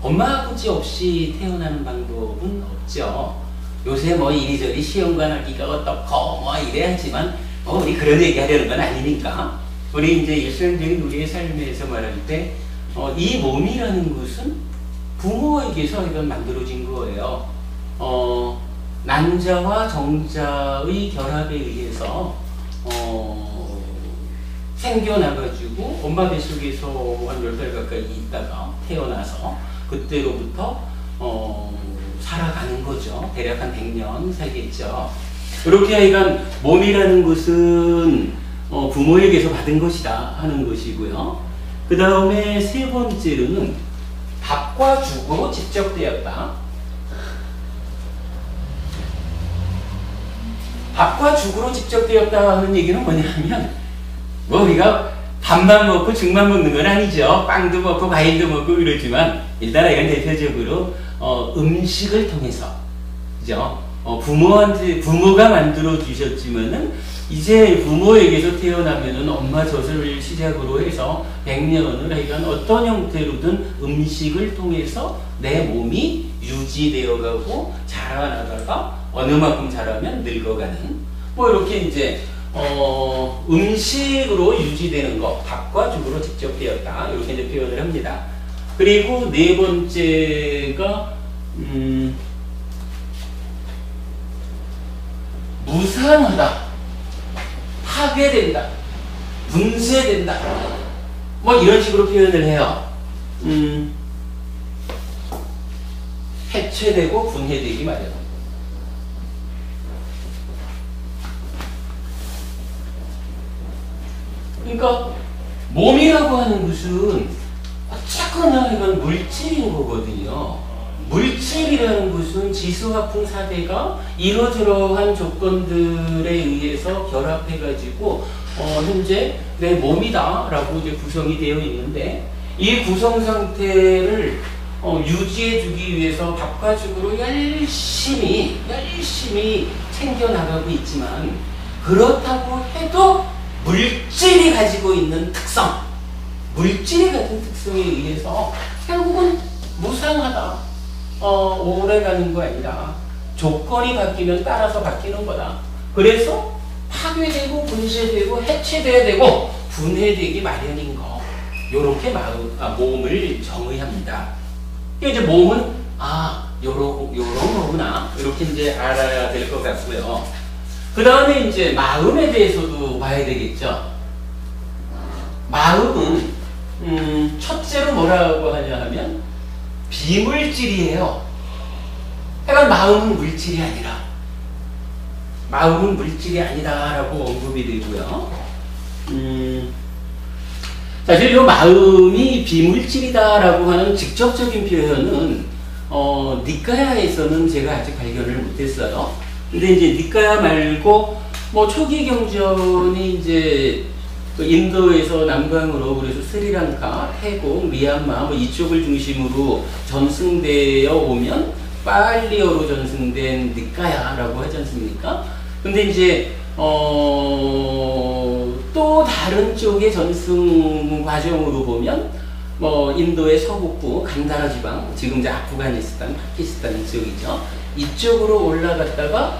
엄마 아버지 없이 태어나는 방법은 없죠. 요새 뭐 이리저리 시험관 하기가 어떻고 뭐 이래야지만 우리 그런 얘기 하려는 건 아니니까 우리 이제 일상적인 우리의 삶에서 말할 때 이 몸이라는 것은 부모에게서 이건 만들어진 거예요. 난자와 정자의 결합에 의해서 생겨나가지고 엄마 뱃속에서 한 10달 가까이 있다가 태어나서 그때로부터 살아가는 거죠. 대략 한 100년 살겠죠. 이렇게 하여간 몸이라는 것은 부모에게서 받은 것이다 하는 것이고요. 그 다음에 세 번째로는 밥과 죽으로 직접 되었다. 밥과 죽으로 직접 되었다 하는 얘기는 뭐냐면 우리가 밥만 먹고 죽만 먹는 건 아니죠. 빵도 먹고 과일도 먹고 그러지만 일단 이건 대표적으로 음식을 통해서 그죠? 부모가 만들어 주셨지만은 이제 부모에게서 태어나면은 엄마 젖을 시작으로 해서 100년을 하여간 어떤 형태로든 음식을 통해서 내 몸이 유지되어 가고 자라나다가 어느 만큼 자라면 늙어가는 뭐 이렇게 이제 음식으로 유지되는 것, 밥과 죽으로 직접 되었다 이렇게 이제 표현을 합니다. 그리고 네 번째가 무상하다, 파괴된다, 분쇄된다 뭐 이런 식으로 표현을 해요. 해체되고 분해되기 마련. 그러니까 몸이라고 하는 것은 어쨌거나 이건 물질인 거거든요. 물질이라는 것은 지수화풍 4대가 이러저러한 조건들에 의해서 결합해가지고 현재 내 몸이다 라고 이제 구성이 되어 있는데 이 구성 상태를 유지해주기 위해서 밥과 죽으로 열심히 챙겨나가고 있지만 그렇다고 해도 물질이 가지고 있는 특성, 물질이 가진 특성에 의해서 결국은 무상하다. 오래 가는 거 아니라 조건이 바뀌면 따라서 바뀌는 거다. 그래서 파괴되고 분쇄되고 해체돼야 되고 분해되기 마련인 거. 요렇게 몸을 정의합니다. 이제 몸은 요런 거구나. 이렇게 이제 알아야 될 것 같고요. 그 다음에 이제 마음에 대해서도 봐야 되겠죠. 마음은 첫째로 뭐라고 하냐 하면 비물질이에요. 그러니까 마음은 물질이 아니라 마음은 물질이 아니다라고 언급이 되고요. 사실 이 마음이 비물질이다라고 하는 직접적인 표현은 니까야에서는 제가 아직 발견을 못했어요. 근데 이제 니까야 말고 뭐 초기 경전이 이제 인도에서 남강으로 그래서 스리랑카, 태국, 미얀마 뭐 이쪽을 중심으로 전승되어 오면 빨리어로 전승된 니까야라고 하지 않습니까? 근데 이제 또 다른 쪽의 전승 과정으로 보면 뭐 인도의 서북부 간다라 지방, 지금 이제 아프가니스탄, 파키스탄 지역이죠. 이쪽으로 올라갔다가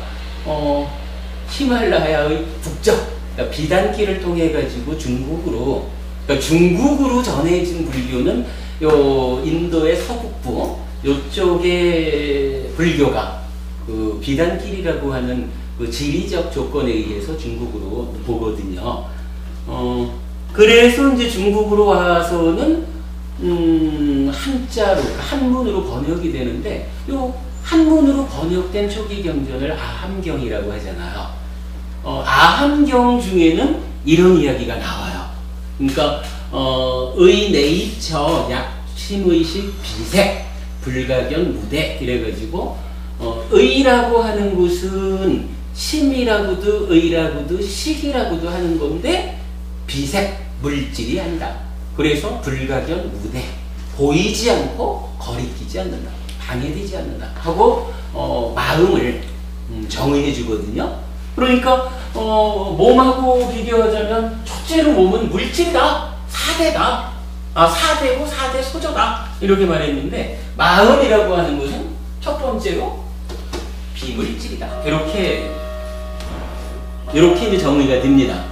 히말라야의 북쪽, 그러니까 비단길을 통해 가지고 중국으로, 그러니까 중국으로 전해진 불교는 요 인도의 서북부 요쪽의 불교가 그 비단길이라고 하는 그 지리적 조건에 의해서 중국으로 보거든요. 그래서 이제 중국으로 와서는 한자로, 한문으로 번역이 되는데, 요 한문으로 번역된 초기 경전을 아함경이라고 하잖아요. 아함경 중에는 이런 이야기가 나와요. 그러니까 의, 네이처, 약심의식, 비색, 불가견, 무대 이래가지고 의라고 하는 것은 심이라고도 의라고도 식이라고도 하는 건데 비색, 물질이 아니다. 그래서 불가견, 무대, 보이지 않고 거리끼지 않는다, 방해되지 않는다 하고 마음을 정의해 주거든요. 그러니까 몸하고 비교하자면 첫째로 몸은 물질이다, 사대다, 사대고 사대 소저다 이렇게 말했는데, 마음이라고 하는 것은 첫 번째로 비물질이다, 이렇게 이제 정의가 됩니다.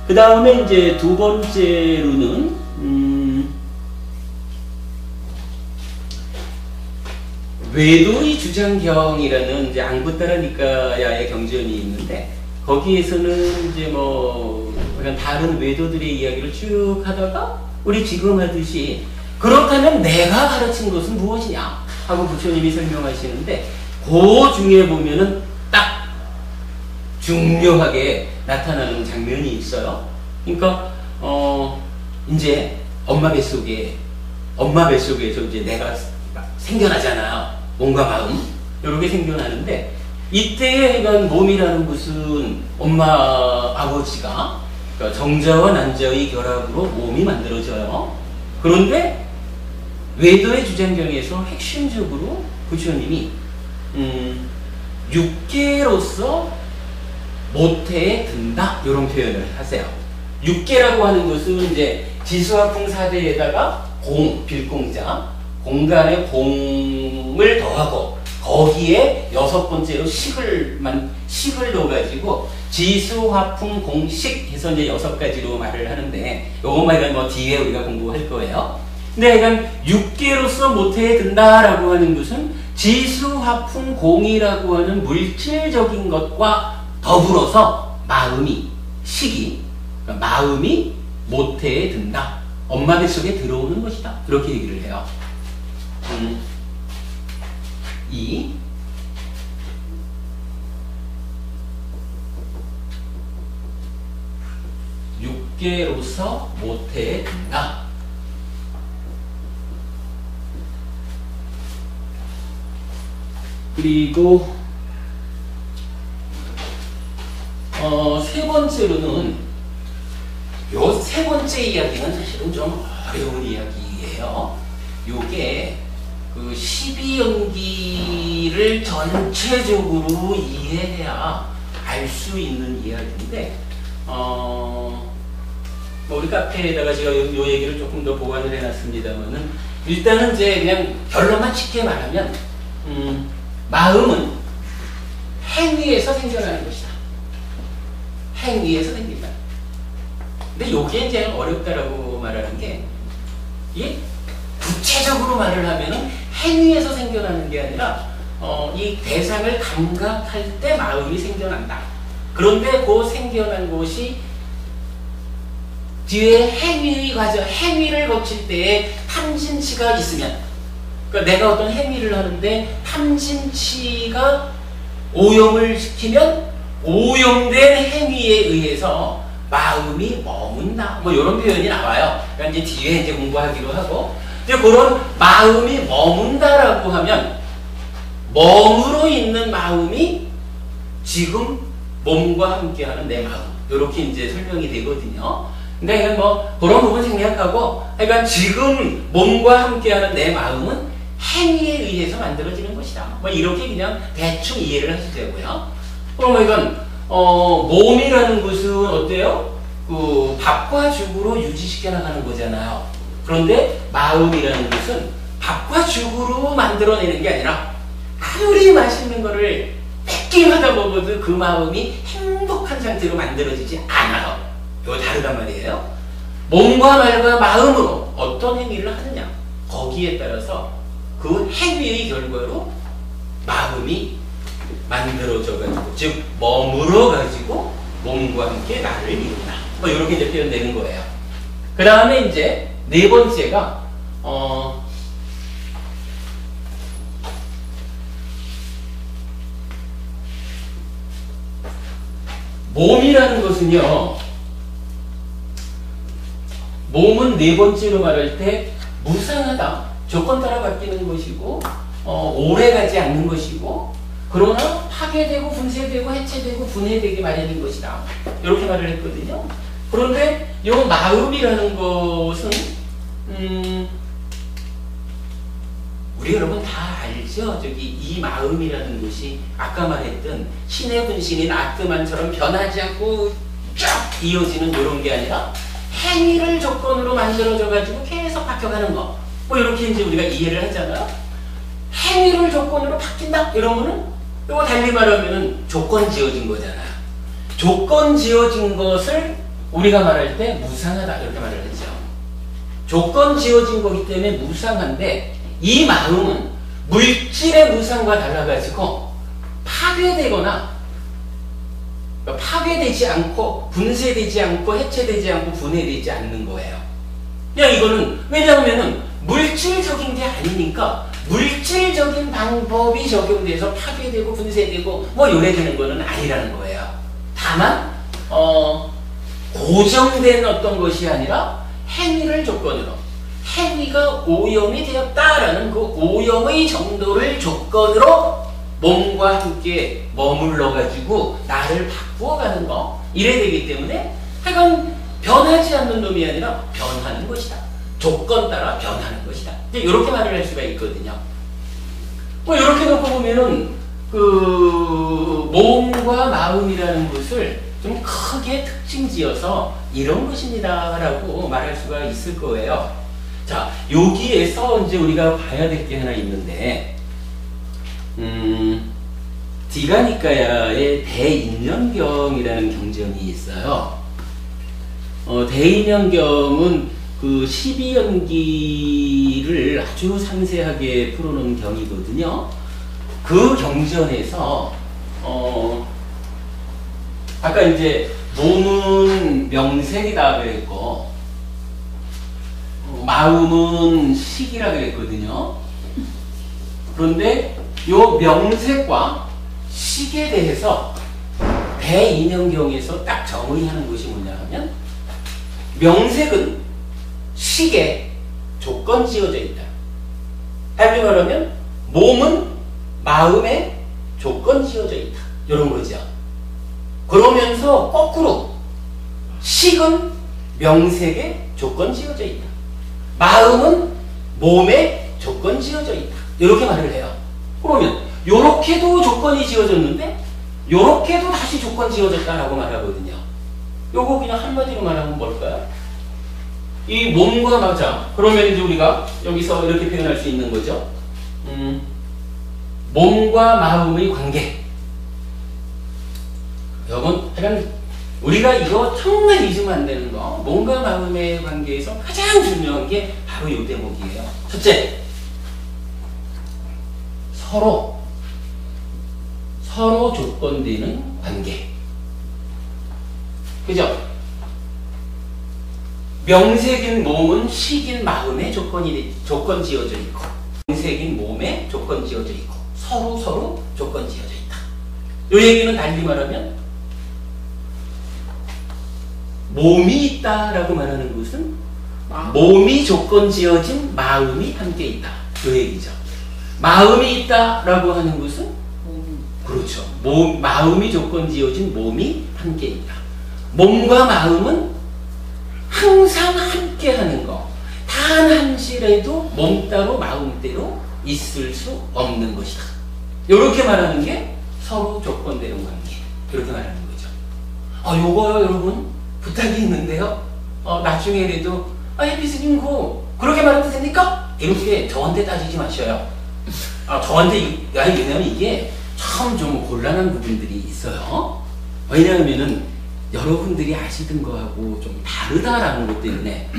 그 다음에 이제 두 번째로는 외도의 주장경이라는 이제 앙부따라니까야의 경전이 있는데, 거기에서는 이제 뭐 약간 다른 외도들의 이야기를 쭉 하다가 우리 지금 하듯이 그렇다면 내가 가르친 것은 무엇이냐 하고 부처님이 설명하시는데, 그 중에 보면은 딱 중요하게 나타나는 장면이 있어요. 그러니까 이제 엄마 뱃속에서 이제 내가 생겨나잖아요. 몸과 마음 이렇게 생겨나는데, 이때에 그러니까 몸이라는 것은 엄마 아버지가 그러니까 정자와 난자의 결합으로 몸이 만들어져요. 그런데 외도의 주장경에서 핵심적으로 부처님이 육계로서 모태에 든다 이런 표현을 하세요. 육계라고 하는 것은 이제 지수화풍사대에다가 공, 빌공자, 공간에 공을 더하고 거기에 여섯 번째로 식을 넣어가지고 지수화풍 공식 해서 이제 6가지로 말을 하는데, 요것만 뭐 뒤에 우리가 공부할 거예요. 근데 약간 육계로서 모태에 든다라고 하는 것은 지수화풍 공이라고 하는 물질적인 것과 더불어서 마음이, 식이, 그러니까 마음이 모태에 든다, 엄마 뱃속에 들어오는 것이다, 그렇게 얘기를 해요. 이 육계로서 모태에 든다. 그리고 세 번째로는, 요 세 번째 이야기는 사실은 좀 어려운 이야기예요. 요게 그 12연기를 전체적으로 이해해야 알 수 있는 이야기인데, 뭐 우리 카페에다가 제가 요 얘기를 조금 더 보완을 해놨습니다만은, 일단은 이제 그냥 결론만 쉽게 말하면 마음은 행위에서 생겨나는 것이다. 행위에서 생긴다. 근데 요게 이제 어렵다라고 말하는 게, 이게 구체적으로 말을 하면은 행위에서 생겨나는 게 아니라 이 대상을 감각할 때 마음이 생겨난다. 그런데 그 생겨난 것이 뒤에 행위의 과정, 행위를 거칠 때에 탐진치가 있으면, 그러니까 내가 어떤 행위를 하는데 탐진치가 오염을 시키면 오염된 행위에 의해서 마음이 머문다, 뭐 이런 표현이 나와요. 그러니까 이제 뒤에 이제 공부하기로 하고, 이제 그런 마음이 머문다라고 하면 머무러 있는 마음이 지금 몸과 함께하는 내 마음, 이렇게 이제 설명이 되거든요. 근데 뭐 그런 부분 생략하고, 그러니까 지금 몸과 함께하는 내 마음은 행위에 의해서 만들어지는 것이다, 뭐 이렇게 그냥 대충 이해를 하시자고요. 그럼 이건 몸이라는 것은 어때요? 그 밥과 죽으로 유지시켜 나가는 거잖아요. 그런데 마음이라는 것은 밥과 죽으로 만들어내는 게 아니라 아무리 맛있는 거를 100개마다 먹어도 그 마음이 행복한 상태로 만들어지지 않아요. 이거 다르단 말이에요. 몸과 말과 마음으로 어떤 행위를 하느냐, 거기에 따라서 그 행위의 결과로 마음이 만들어져가지고, 즉 머물어가지고 몸과 함께 나를 이룬다. 뭐 이렇게 이제 표현되는 거예요. 그 다음에 이제 네 번째가 몸이라는 것은요, 몸은 네 번째로 말할 때 무상하다, 조건 따라 바뀌는 것이고 오래 가지 않는 것이고, 그러나 파괴되고 분쇄되고 해체되고 분해되기 마련인 것이다, 이렇게 말을 했거든요. 그런데 이 마음이라는 것은 우리 여러분 다 알죠? 저기 이 마음이라는 것이 아까 말했던 신의 분신인 아트만처럼 변하지 않고 쫙 이어지는 이런 게 아니라 행위를 조건으로 만들어져 가지고 계속 바뀌어가는 거, 뭐 이렇게 이제 우리가 이해를 하잖아요. 행위를 조건으로 바뀐다 이러면은, 이거 달리 말하면은 조건 지어진 거잖아요. 조건 지어진 것을 우리가 말할 때 무상하다 이렇게 말을 했죠. 조건 지어진 거기 때문에 무상한데, 이 마음은 물질의 무상과 달라가지고 파괴되거나 파괴되지 않고 분쇄되지 않고 해체되지 않고 분해되지 않는 거예요. 그냥 이거는 왜냐하면은 물질적인 게 아니니까 물질적인 방법이 적용돼서 파괴되고 분쇄되고 뭐 요래되는 거는 아니라는 거예요. 다만 고정된 어떤 것이 아니라 행위를 조건으로, 행위가 오염이 되었다라는 그 오염의 정도를 조건으로 몸과 함께 머물러 가지고 나를 바꾸어가는 거, 이래 되기 때문에 하여간 변하지 않는 놈이 아니라 변하는 것이다, 조건 따라 변하는 것이다, 이렇게 말을 할 수가 있거든요. 뭐 이렇게 놓고 보면은 그 몸과 마음이라는 것을 좀 크게 특징지어서 이런 것입니다 라고 말할 수가 있을 거예요. 자, 여기에서 이제 우리가 봐야 될 게 하나 있는데, 디가니까야의 대인연경이라는 경전이 있어요. 대인연경은 그 12연기를 아주 상세하게 풀어놓은 경이거든요. 그 경전에서 아까 이제 몸은 명색이다 그랬고 마음은 식이라 그랬거든요. 그런데 요 명색과 식에 대해서 대인연경에서 딱 정의하는 것이 뭐냐 하면, 명색은 식에 조건 지어져 있다. 다시 말하면 몸은 마음에 조건 지어져 있다, 이런 거죠. 그러면서 거꾸로 식은 명색에 조건 지어져 있다, 마음은 몸에 조건 지어져 있다, 이렇게 말을 해요. 그러면 요렇게도 조건이 지어졌는데 요렇게도 다시 조건 지어졌다라고 말하거든요. 요거 그냥 한마디로 말하면 뭘까요? 이 몸과 맞아. 그러면 이제 우리가 여기서 이렇게 표현할 수 있는 거죠. 몸과 마음의 관계. 여러분, 약간 우리가 이거 정말 잊으면 안 되는 거, 몸과 마음의 관계에서 가장 중요한 게 바로 이 대목이에요. 첫째, 서로 조건되는 관계. 그죠? 명색인 몸은 식인 마음에 조건 지어져 있고, 명색인 몸에 조건 지어져 있고, 서로 조건 지어져 있다. 이 얘기는 달리 말하면 몸이 있다라고 말하는 것은 몸이 조건 지어진 마음이 함께 있다, 이 얘기죠. 마음이 있다라고 하는 것은 그렇죠. 마음이 조건 지어진 몸이 함께 있다. 몸과 마음은 항상 함께 하는 거, 단 한시라도 몸 따로 마음 따로 있을 수 없는 것이다. 이렇게 말하는 게 서로 조건되는 관계, 이렇게 말하는 거죠. 요거요 여러분 부탁이 있는데요. 나중에라도 예, 스님 그렇게 말해도 됩니까? 이렇게 저한테 따지지 마셔요. 저한테 왜냐면 이게 참 좀 곤란한 부분들이 있어요. 왜냐하면은 여러분들이 아시던 거하고 좀 다르다라는 것 때문에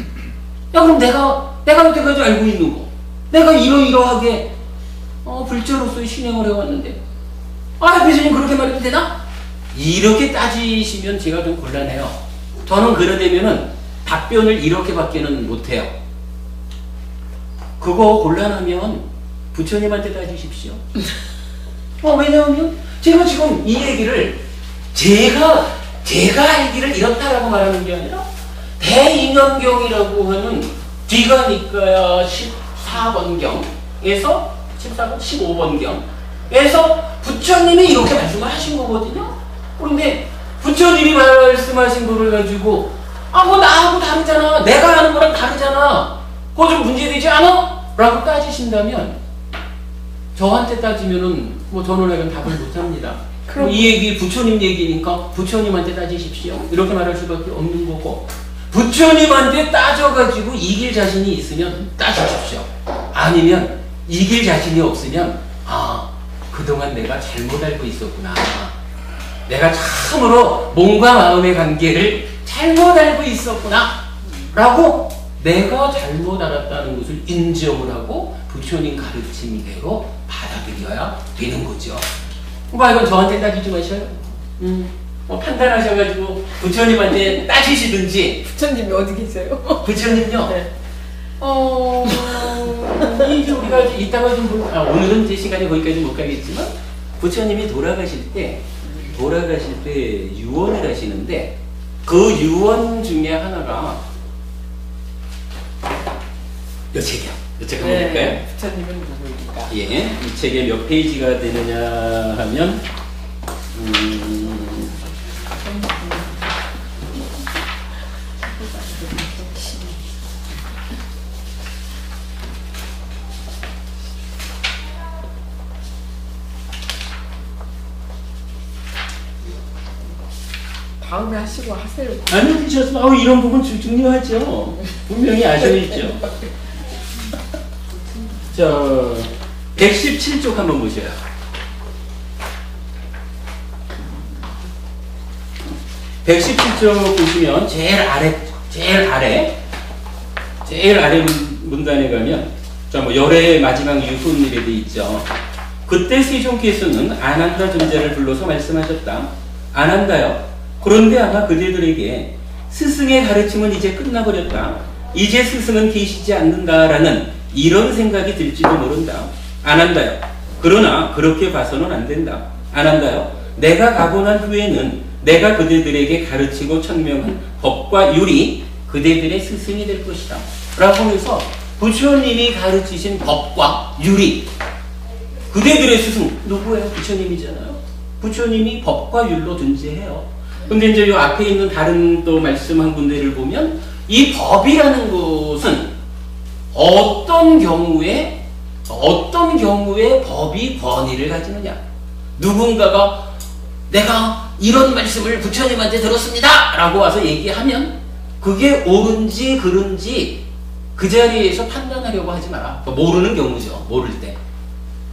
야 그럼 내가 여태까지 알고 있는 거 내가 이러이러하게 불자로서의 신행을 해왔는데 교수님 그렇게 말해도 되나? 이렇게 따지시면 제가 좀 곤란해요. 저는 그러려면은 답변을 이렇게밖에는 못해요. 그거 곤란하면 부처님한테 따지십시오. 왜냐하면 제가 지금 이 얘기를 제가 알기를 이렇다라고 말하는 게 아니라 대인연경이라고 하는 뒤가 니까야 14번경에서 14번, 15번경에서 부처님이 이렇게 말씀을 하신 거거든요. 그런데 부처님이 말씀하신 거를 가지고 나하고 다르잖아. 내가 아는 거랑 다르잖아. 그거 좀 문제되지 않아? 라고 따지신다면 저한테 따지면은 저는 답을 못합니다. 그럼 이 얘기 부처님 얘기니까 부처님한테 따지십시오. 이렇게 말할 수밖에 없는 거고 부처님한테 따져가지고 이길 자신이 있으면 따지십시오. 아니면 이길 자신이 없으면 그동안 내가 잘못 알고 있었구나. 내가 참으로 몸과 마음의 관계를 잘못 알고 있었구나 라고 내가 잘못 알았다는 것을 인정을 하고 부처님 가르침대로 받아들여야 되는 거죠. 이건 저한테 따지지 마셔요. 판단하셔가지고 부처님한테 따지시든지. 부처님이 어디 계세요? 부처님요? 네. 우리가 이따가 좀 오늘은 이제 시간이 거기까지 못 가겠지만 부처님이 돌아가실 때 유언을 하시는데 그 유언 중에 하나가 이 책이요. 이 책 한번 볼까요? 부처님은 누구입니까? 예, 이 책에 몇 페이지가 되느냐 하면 다음에 하시고 하세요. 아니요, 그렇죠. 이런 부분 중요하죠. 분명히 아셔야죠. 자, 117쪽 한번 보세요. 117쪽 보시면 제일 아래 문단에 가면 열의 마지막 유훈이래 돼 있죠. 그때 세종께서는 아난다 존자를 불러서 말씀하셨다. 아난다요. 그런데 아마 그대들에게 스승의 가르침은 이제 끝나버렸다. 이제 스승은 계시지 않는다라는 이런 생각이 들지도 모른다. 아난다요. 그러나 그렇게 봐서는 안 된다. 아난다요. 내가 가고 난 후에는 내가 그대들에게 가르치고 천명한 법과 율이 그대들의 스승이 될 것이다. 라고 하면서 부처님이 가르치신 법과 율이 그대들의 스승 누구예요? 부처님이잖아요. 부처님이 법과 율로 존재해요. 근데 이제 이 앞에 있는 다른 또 말씀한 군데를 보면 이 법이라는 것은 어떤 경우에 법이 권위를 가지느냐. 누군가가 내가 이런 말씀을 부처님한테 들었습니다 라고 와서 얘기하면 그게 옳은지 그른지 그 자리에서 판단하려고 하지 마라. 모르는 경우죠. 모를 때.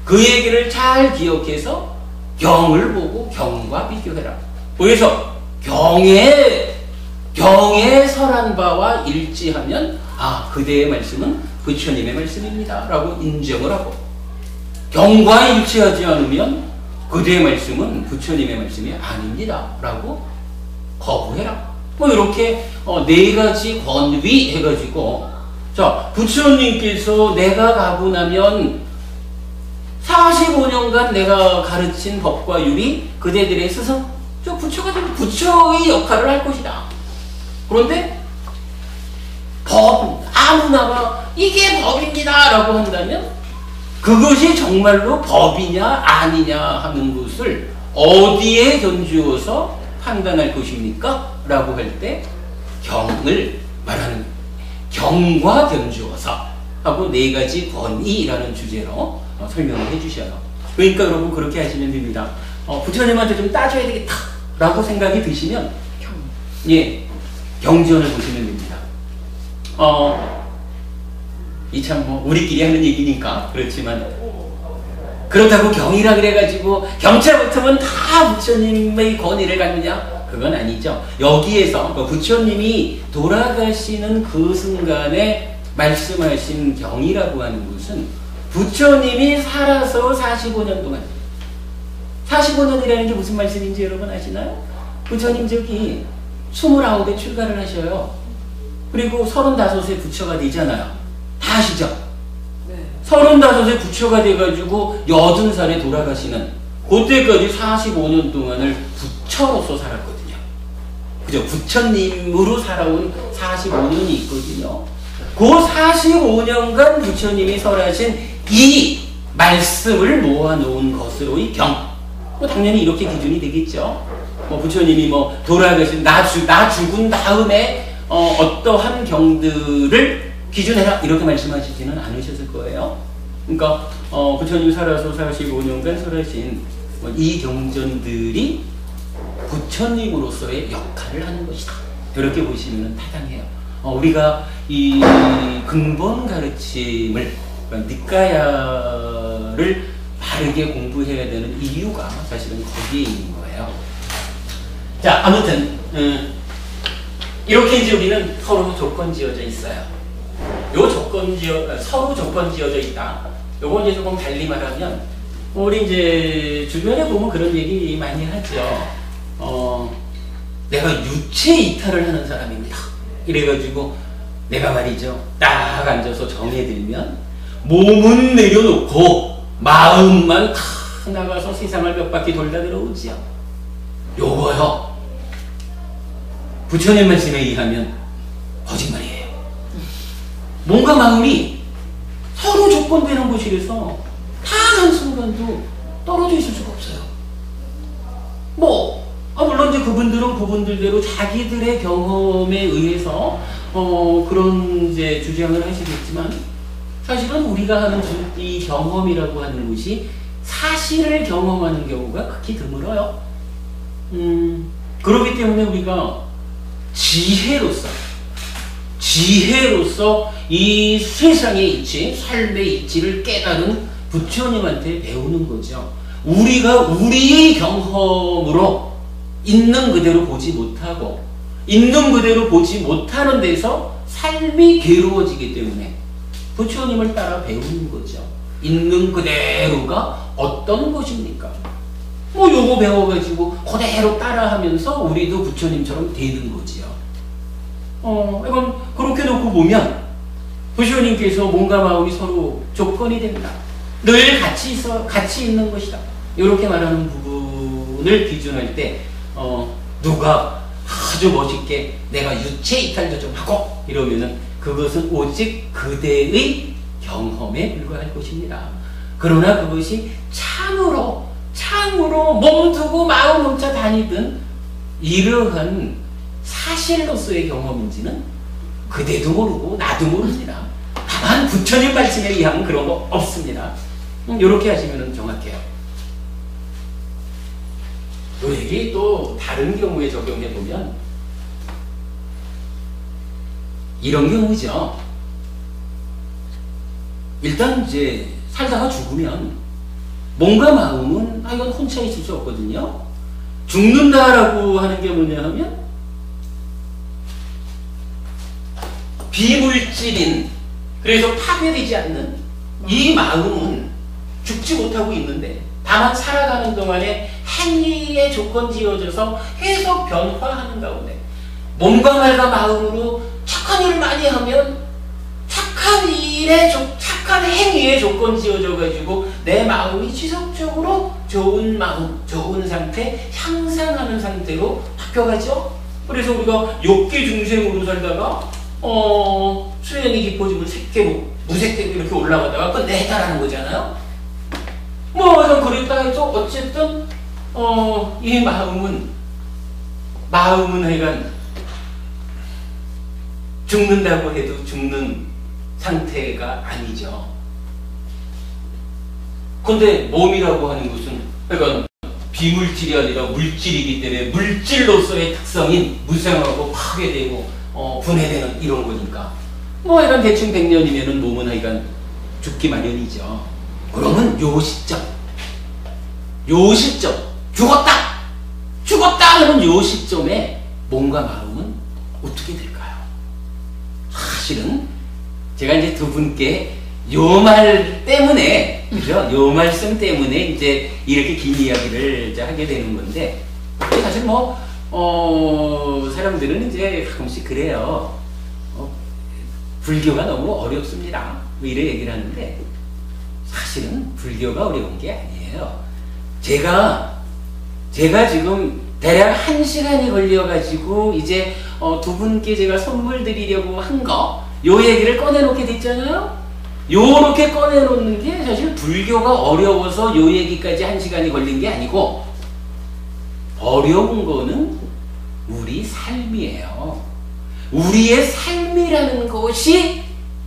그 얘기를 잘 기억해서 경을 보고 경과 비교해라. 그래서 경에 설한 바와 일치하면 그대의 말씀은 부처님의 말씀입니다 라고 인정을 하고 경과 일치하지 않으면 그대의 말씀은 부처님의 말씀이 아닙니다 라고 거부해라. 이렇게 네 가지 권위 해가지고 부처님께서 내가 가고 나면 45년간 내가 가르친 법과 율이 그대들의 스승 부처가 되면 부처의 역할을 할 것이다. 그런데 아무나가 이게 법입니다 라고 한다면 그것이 정말로 법이냐 아니냐 하는 것을 어디에 견주어서 판단할 것입니까? 라고 할 때 경을 말하는 경과 견주어서 하고 네 가지 권위라는 주제로 설명을 해주셔요. 그러니까 여러분 그렇게 하시면 됩니다. 부처님한테 좀 따져야 되겠다 라고 생각이 드시면 경전을 보시면 됩니다. 이 참 뭐 우리끼리 하는 얘기니까 그렇지만 그렇다고 경이라 그래가지고 경찰 붙으면 다 부처님의 권위를 갖느냐? 그건 아니죠. 여기에서 부처님이 돌아가시는 그 순간에 말씀하신 경이라고 하는 것은 부처님이 살아서 45년 동안 45년이라는 게 무슨 말씀인지 여러분 아시나요? 부처님 저기 29에 출가를 하셔요. 그리고 35에 부처가 되잖아요. 다 아시죠? 네. 35에 부처가 돼가지고 80살에 돌아가시는 그때까지 45년 동안을 부처로서 살았거든요. 그죠? 부처님으로 살아온 45년이 있거든요. 그 45년간 부처님이 설하신 이 말씀을 모아놓은 것으로의 경. 당연히 이렇게 기준이 되겠죠. 부처님이 돌아가신 나 죽은 다음에 어떠한 경들을 기준해라 이렇게 말씀하시지는 않으셨을 거예요. 그러니까 부처님 살아서 45년간 설하신 이 경전들이 부처님으로서의 역할을 하는 것이다. 이렇게 보시면 타당해요. 우리가 이 근본 가르침을 니까야를 바르게 공부해야 되는 이유가 사실은 거기에 있는 거예요. 자, 아무튼 이렇게 이제 우리는 서로 조건 지어져 있어요. 서로 조건 지어져 있다. 요거 이제 조금 달리 말하면 우리 이제 주변에 보면 그런 얘기 많이 하죠. 내가 유체 이탈을 하는 사람입니다. 이래가지고 내가 말이죠. 딱 앉아서 정에 들면 몸은 내려놓고 마음만 탁 나가서 세상을 몇 바퀴 돌다 들어오지요. 요거요. 부처님 말씀에 의하면 거짓말이에요. 몸과 마음이 서로 조건되는 곳이라서 단 한순간도 떨어져 있을 수가 없어요. 물론 이제 그분들은 그분들대로 자기들의 경험에 의해서 그런 이제 주장을 하시겠지만 사실은 우리가 하는 이 경험이라고 하는 것이 사실을 경험하는 경우가 극히 드물어요. 그렇기 때문에 우리가 지혜로서 이 세상의 이치, 삶의 이치를 깨달은 부처님한테 배우는 거죠. 우리가 우리의 경험으로 있는 그대로 보지 못하고 있는 그대로 보지 못하는 데서 삶이 괴로워지기 때문에 부처님을 따라 배우는 거죠. 있는 그대로가 어떤 것입니까? 요거 배워가지고 그대로 따라하면서 우리도 부처님처럼 되는 거지요. 이건 그렇게 놓고 보면 부처님께서 몸과 마음이 서로 조건이 된다. 늘 같이 있는 것이다. 이렇게 말하는 부분을 기준할 때 누가 아주 멋있게 내가 유체 이탈도 좀 하고 이러면은 그것은 오직 그대의 경험에 불과할 것입니다. 그러나 그것이 참으로 몸두고 마음 훔쳐 다니던 이러한 사실로서의 경험인지는 그대도 모르고 나도 모릅니다. 다만 부처님 말씀에 의하면 그런 거 없습니다. 이렇게 하시면 정확해요. 이 얘기 또 다른 경우에 적용해 보면 이런 경우죠. 일단 이제 살다가 죽으면 몸과 마음은 이건 혼자 있을 수 없거든요. 죽는다라고 하는 게 뭐냐 하면 비물질인, 그래서 파괴되지 않는 이 마음은 죽지 못하고 있는데 다만 살아가는 동안에 행위의 조건 지어져서 계속 변화하는 가운데 몸과 말과 마음으로 착한 일을 많이 하면 착한 행위의 조건 지어져 가지고 내 마음이 지속적으로 좋은 마음, 좋은 상태, 향상하는 상태로 바뀌어가죠. 그래서 우리가 욕계 중생으로 살다가 수행이 깊어지면 색계로, 무색계로 이렇게 올라가다가 그건 내다라는 거잖아요. 이건 그랬다 해도 어쨌든 이 마음은 하여간 죽는다고 해도 죽는 상태가 아니죠. 근데 몸이라고 하는 것은 그러니까 비물질이 아니라 물질이기 때문에 물질로서의 특성인 무생하고 파괴되고 분해되는 이런 거니까 뭐 이런 대충 100년이면은 몸은 하여간 죽기 마련이죠. 그러면 요 시점 죽었다 하는 요 시점에 몸과 마음은 어떻게 될까요? 사실은 제가 이제 두 분께 요 말 때문에, 그죠? 요 말씀 때문에 이제 이렇게 긴 이야기를 이제 하게 되는 건데, 사실 뭐, 사람들은 이제 가끔씩 그래요. 불교가 너무 어렵습니다. 뭐 이래 얘기를 하는데, 사실은 불교가 어려운 게 아니에요. 제가 지금 대략 1시간이 걸려가지고 이제 두 분께 제가 선물 드리려고 한 거, 요 얘기를 꺼내놓게 됐잖아요? 요렇게 꺼내놓는 게 사실 불교가 어려워서 요 얘기까지 1시간이 걸린 게 아니고, 어려운 거는 우리 삶이에요. 우리의 삶이라는 것이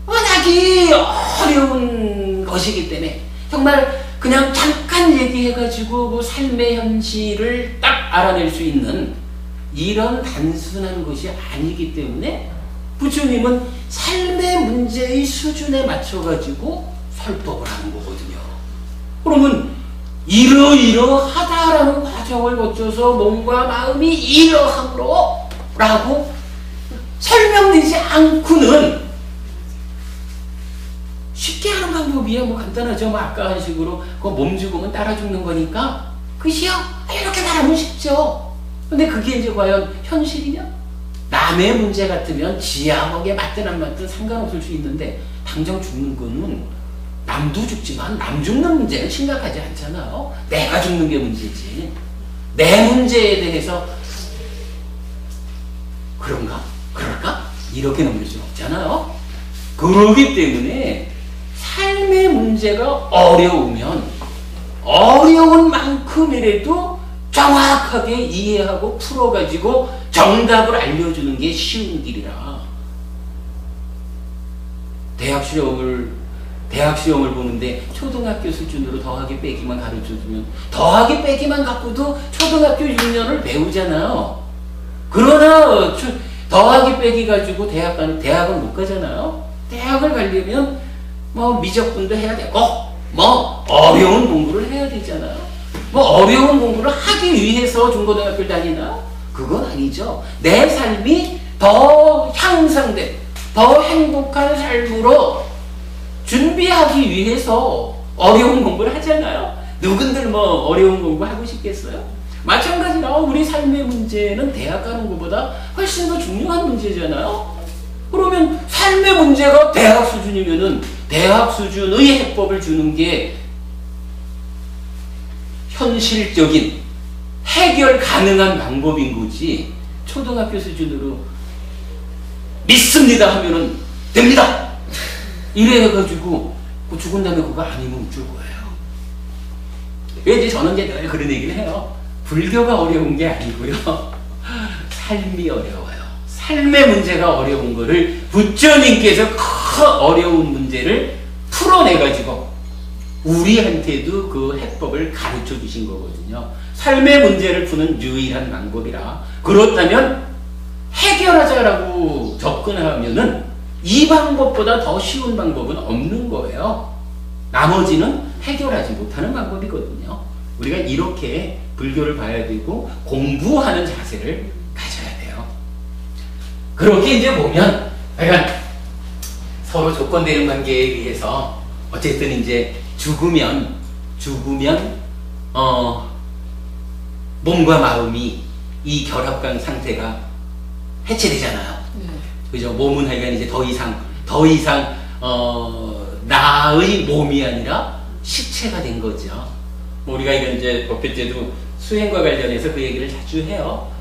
워낙에 어려운 것이기 때문에, 정말 그냥 잠깐 얘기해가지고 그 삶의 현실을 딱 알아낼 수 있는 이런 단순한 것이 아니기 때문에, 부처님은 삶의 문제의 수준에 맞춰가지고 설법을 하는 거거든요. 그러면 이러이러하다라는 과정을 거쳐서 몸과 마음이 이러함으로 라고 설명되지 않고는 쉽게 하는 방법이야. 뭐 간단하죠. 뭐 아까 한 식으로 그 몸 죽으면 따라 죽는 거니까, 그시요? 이렇게 말하면 쉽죠. 근데 그게 이제 과연 현실이냐? 남의 문제 같으면 지하하게 맞든 안 맞든 상관없을 수 있는데, 당장 죽는 거는 남도 죽지만 남 죽는 문제는 심각하지 않잖아요. 내가 죽는 게 문제지. 내 문제에 대해서 그럴까? 이렇게 넘길 수는 없잖아요. 그러기 때문에 삶의 문제가 어려우면 어려운 만큼이라도 정확하게 이해하고 풀어가지고 정답을 알려주는 게 쉬운 길이라. 대학 시험을 보는데 초등학교 수준으로 더하기 빼기만 가르쳐주면 더하기 빼기만 갖고도 초등학교 6년을 배우잖아요. 그러나 더하기 빼기 가지고 대학은 못 가잖아요. 대학을 가려면 뭐 미적분도 해야 되고 뭐 어려운 공부를 해야 되잖아요. 뭐 어려운 공부를 하기 위해서 중고등학교를 다니나? 그건 아니죠. 내 삶이 더 향상된, 더 행복한 삶으로 준비하기 위해서 어려운 공부를 하잖아요. 누군들 뭐 어려운 공부 하고 싶겠어요? 마찬가지로 우리 삶의 문제는 대학 가는 것보다 훨씬 더 중요한 문제잖아요. 그러면 삶의 문제가 대학 수준이면은 대학 수준의 해법을 주는 게 현실적인 해결 가능한 방법인 거지, 초등학교 수준으로 믿습니다 하면은 됩니다 이래 해가지고 죽은 다음에 그거 아니면 어쩔 거예요. 왜 이제 저는 이제 늘 그런 얘기를 해요. 불교가 어려운 게 아니고요, 삶이 어려워요. 삶의 문제가 어려운 거를 부처님께서 큰 어려운 문제를 풀어내가지고 우리한테도 그 해법을 가르쳐 주신 거거든요. 삶의 문제를 푸는 유일한 방법이라. 그렇다면 해결하자라고 접근하면은 이 방법보다 더 쉬운 방법은 없는 거예요. 나머지는 해결하지 못하는 방법이거든요. 우리가 이렇게 불교를 봐야 되고 공부하는 자세를 가져야 돼요. 그렇게 이제 보면 약간 서로 조건되는 관계에 의해서 어쨌든 이제 죽으면 몸과 마음이 이 결합관 상태가 해체되잖아요. 그죠? 몸은 하여간 이제 더 이상 나의 몸이 아니라 시체가 된 거죠. 우리가 이런 이제 법회 때도 수행과 관련해서 그 얘기를 자주 해요.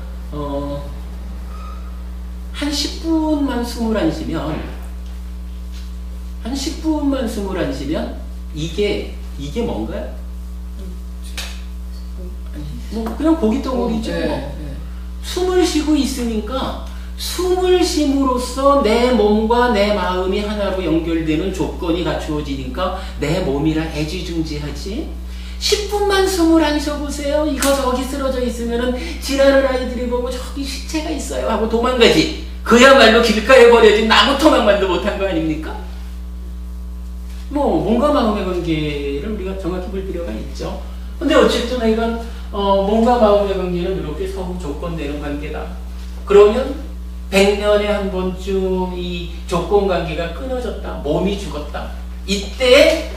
한 10분만 숨을 안 쉬면 이게 뭔가요? 뭐 그냥 고기 덩어리죠. 숨을 쉬고 있으니까 숨을 쉼으로써 내 몸과 내 마음이 하나로 연결되는 조건이 갖추어지니까 내 몸이라 애지중지하지. 10분만 숨을 안 쉬어보세요. 이거 저기 쓰러져 있으면은 지랄을 아이들이 보고 저기 시체가 있어요 하고 도망가지. 그야말로 길가에 버려진 나무 토막만도 못한 거 아닙니까? 뭐 몸과 마음의 관계를 우리가 정확히 볼 필요가 있죠. 근데 어쨌든 이건 몸과 마음의 관계는 이렇게 서로 조건되는 관계다. 그러면 100년에 한 번쯤 이 조건관계가 끊어졌다. 몸이 죽었다. 이때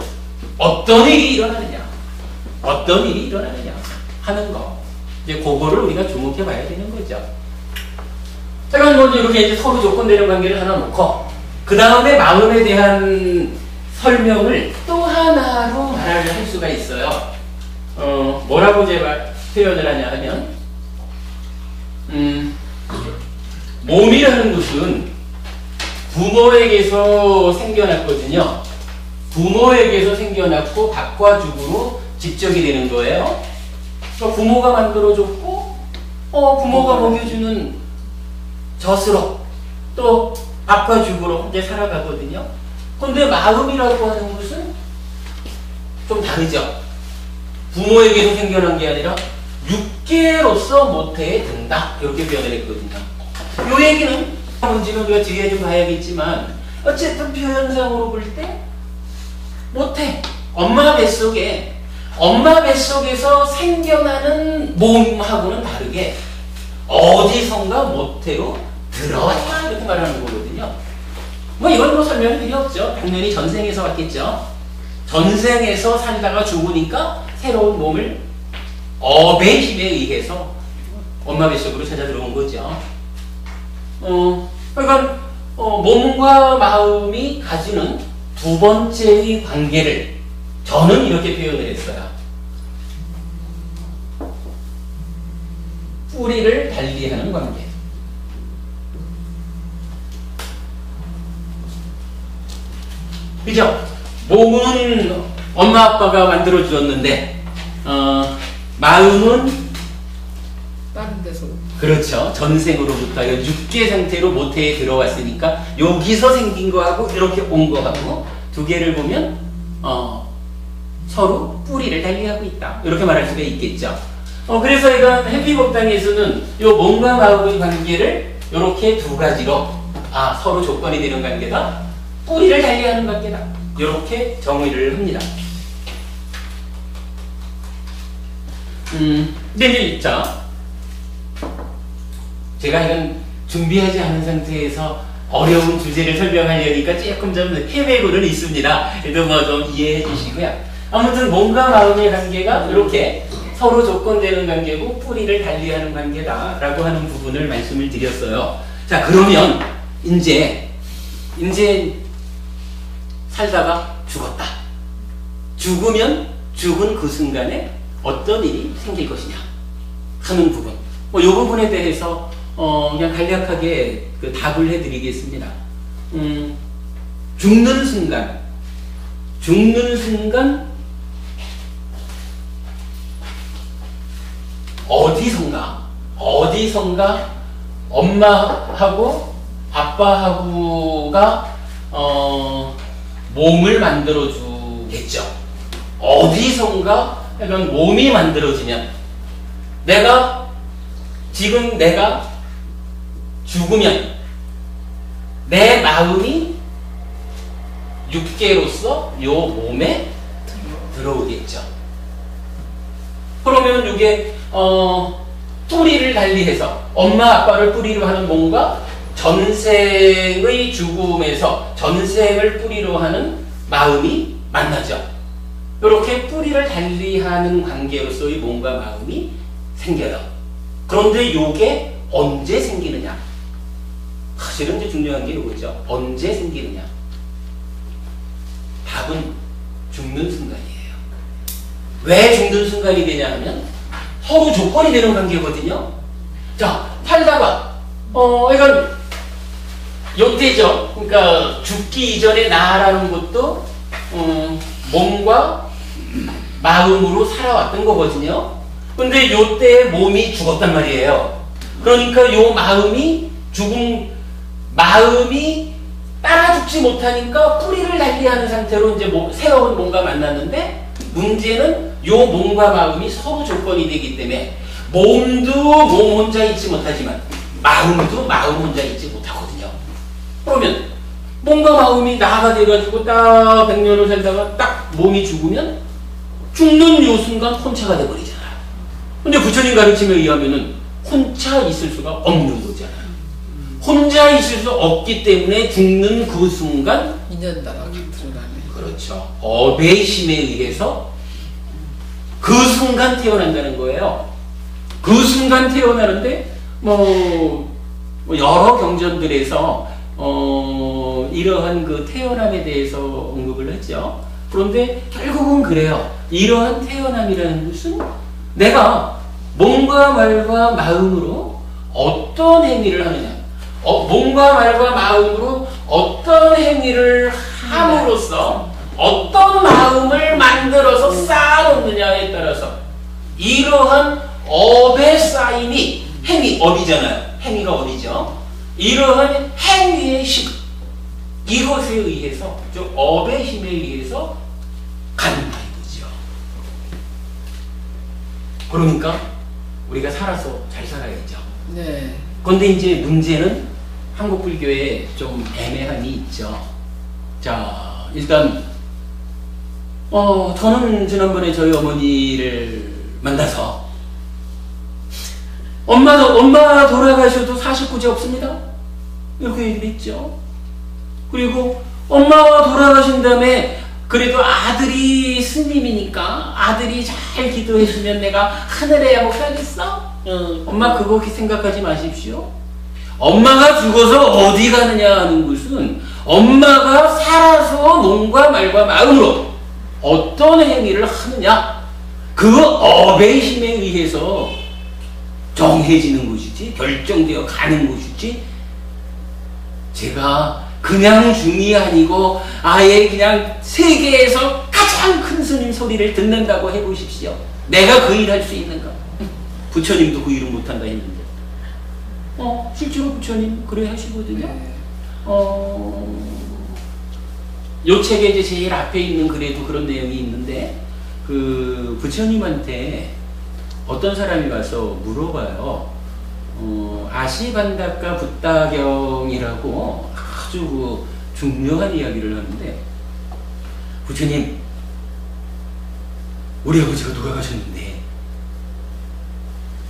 어떤 일이 일어나느냐 하는 거. 이제 그거를 우리가 주목해 봐야 되는 거죠. 제가 먼저 이렇게 이제 서로 조건되는 관계를 하나 놓고 그 다음에 마음에 대한 설명을 또 하나로 말을 할 수가 있어요. 뭐라고 제가 표현을 하냐 하면 몸이라는 것은 부모에게서 생겨났거든요. 부모에게서 생겨났고 밥과 죽으로 집적이 되는 거예요. 그러니까 부모가 만들어줬고 부모가 먹여주는 젖으로 또 밥과 죽으로 이제 살아가거든요. 그런데 마음이라고 하는 것은 좀 다르죠. 부모에게서 생겨난 게 아니라 육계로서 모태에 든다. 이렇게 표현을 했거든요. 이 얘기는 문제는 우리가 뒤에 좀 봐야겠지만 어쨌든 표현상으로 볼 때 모태, 엄마 뱃속에서 생겨나는 몸하고는 다르게 어디선가 모태로 들어왔다 이렇게 말하는 거거든요. 뭐 이건 뭐 설명이 필요 없죠. 당연히 전생에서 왔겠죠. 전생에서 살다가 죽으니까 새로운 몸을 업의 힘에 의해서 엄마 뱃속으로 찾아 들어온 거죠. 그러니까 몸과 마음이 가지는 두 번째의 관계를 저는 이렇게 표현을 했어요. 뿌리를 달리하는 관계. 그죠? 몸은 엄마 아빠가 만들어 주었는데 마음은 다른 데서. 그렇죠. 전생으로부터 육계 상태로 모태에 들어왔으니까 여기서 생긴 거하고 이렇게 온 거하고 두 개를 보면 서로 뿌리를 달리하고 있다. 이렇게 말할 수가 있겠죠. 그래서 이건 해피법당에서는 이 몸과 마음의 관계를 이렇게 두 가지로 서로 조건이 되는 관계다. 뿌리를 달리하는 관계다. 이렇게 정의를 합니다. 근데 이제 자, 제가 이건 준비하지 않은 상태에서 어려운 주제를 설명하려니까 조금 좀 헤매고는 있습니다. 그래도 뭐 좀 이해해 주시고요. 아무튼 몸과 마음의 관계가 이렇게 서로 조건되는 관계고 뿌리를 달리하는 관계다라고 하는 부분을 말씀을 드렸어요. 자, 그러면 이제 살다가 죽었다. 죽으면 죽은 그 순간에 어떤 일이 생길 것이냐 하는 부분. 이 부분에 대해서 그냥 간략하게 그 답을 해드리겠습니다. 죽는 순간 어디선가 엄마하고 아빠하고가 몸을 만들어 주겠죠. 어디선가 이런 몸이 만들어지면 지금 내가 죽으면 내 마음이 육계로서 요 몸에 들어오겠죠. 그러면 이게 뿌리를 달리해서 엄마 아빠를 뿌리로 하는 몸과 전생의 죽음에서 전생을 뿌리로 하는 마음이 만나죠. 이렇게 뿌리를 달리하는 관계로서의 몸과 마음이 생겨요. 그런데 이게 언제 생기느냐? 사실은 이제 중요한 게 이거죠. 언제 생기느냐? 답은 죽는 순간이에요. 왜 죽는 순간이 되냐 하면 서로 조건이 되는 관계거든요. 자, 살다가 이건 요때죠. 그러니까 죽기 이전에 나라는 것도 몸과 마음으로 살아왔던 거거든요. 근데 요때 몸이 죽었단 말이에요. 그러니까 요 마음이 따라 죽지 못하니까 뿌리를 달리하는 상태로 이제 새로운 몸과 만났는데, 문제는 요 몸과 마음이 서로 조건이 되기 때문에 몸도 몸 혼자 있지 못하지만 마음도 마음 혼자 있지 못하거든요. 그러면 몸과 마음이 나가 돼가지고 딱 100년을 살다가 딱 몸이 죽으면 죽는 요 순간 혼차가 돼버리잖아요. 근데 부처님 가르침에 의하면은 혼자 있을 수가 없는 거잖아요. 혼자 있을 수 없기 때문에 죽는 그 순간 인연다가 들어가네. 그렇죠. 업의 힘에 의해서 그 순간 태어난다는 거예요. 그 순간 태어나는데 뭐 여러 경전들에서 이러한 그 태어남에 대해서 언급을 했죠. 그런데 결국은 그래요. 이러한 태어남이라는 것은 내가 몸과 말과 마음으로 어떤 행위를 하느냐, 몸과 말과 마음으로 어떤 행위를 함으로써 어떤 마음을 만들어서 쌓아놓느냐에 따라서 이러한 업의 쌓임이 행위, 업이잖아요. 행위가 업이죠. 이러한 행위의 힘, 이것에 의해서, 즉 업의 힘에 의해서 가능한 거죠. 그러니까 우리가 살아서 잘 살아야죠. 네. 그런데 이제 문제는 한국 불교에 좀 애매함이 있죠. 자, 일단 저는 지난번에 저희 어머니를 만나서 엄마 돌아가셔도 49제 없습니다. 이렇게 얘기를 했죠. 그리고 엄마가 돌아가신 다음에 그래도 아들이 스님이니까 아들이 잘 기도해주면 내가 하늘에야 못 가겠어? 엄마 그거 생각하지 마십시오. 엄마가 죽어서 어디 가느냐 하는 것은 엄마가 살아서 몸과 말과 마음으로 어떤 행위를 하느냐, 그 업의 힘에 의해서 정해지는 것이지, 결정되어 가는 것이지, 제가 그냥 중이 아니고 아예 그냥 세계에서 가장 큰 스님 소리를 듣는다고 해보십시오. 내가 그 일 할 수 있는가? 부처님도 그 일은 못한다 했는데 실제로 부처님 그래 하시거든요. 네. 요 책에 이제 제일 앞에 있는 글에도 그런 내용이 있는데, 그 부처님한테 어떤 사람이 와서 물어봐요. 아시반다카 붓다경이라고 아주 그 중요한 이야기를 하는데, 부처님, 우리 아버지가 돌아가셨는데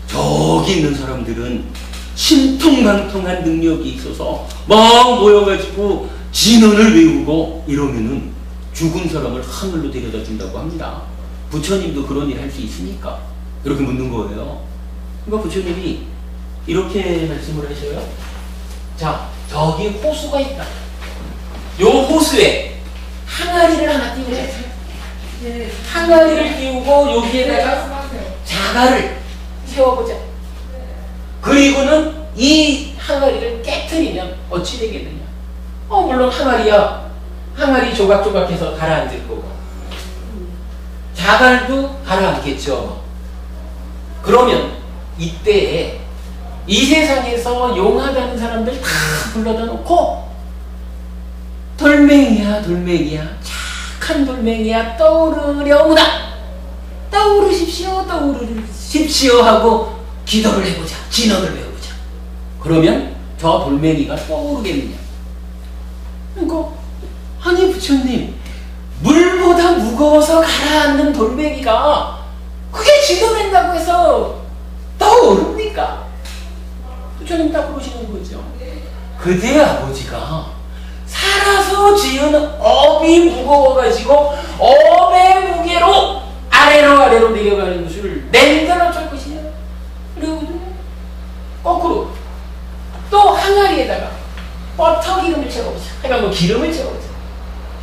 저기 있는 사람들은 신통방통한 능력이 있어서 막 모여가지고 진언을 외우고 이러면은 죽은 사람을 하늘로 데려다 준다고 합니다. 부처님도 그런 일 할 수 있습니까? 이렇게 묻는 거예요. 그러니까 부처님이 이렇게 말씀을 하셔요. 자, 저기 호수가 있다. 요 호수에 항아리를 하나 띄우자. 항아리를 띄우고 여기에다가 자갈을 세워보자. 그리고는 이 항아리를 깨트리면 어찌 되겠느냐? 물론 항아리야. 항아리 조각조각해서 가라앉을 거고, 자갈도 가라앉겠죠. 그러면 이때에 이 세상에서 용하다는 사람들 다 불러다 놓고, 돌멩이야 돌멩이야, 착한 돌멩이야, 떠오르려무나, 떠오르십시오 떠오르십시오 하고 기도를 해보자, 진언을 외워보자. 그러면 저 돌멩이가 떠오르겠느냐? 그러니까 아니 부처님, 물보다 무거워서 가라앉는 돌멩이가 그게 진언한다고 해서 떠오릅니까? 부처님 딱 그러시는 거죠. 그대 아버지가 살아서 지은 업이 무거워가지고 업의 무게로 아래로 내려가는 것을 냉전 어쩔 것이냐? 그러거든요. 거꾸로 또 항아리에다가 버터 기름을 채워보자. 그러니까 뭐 기름을 채워보자.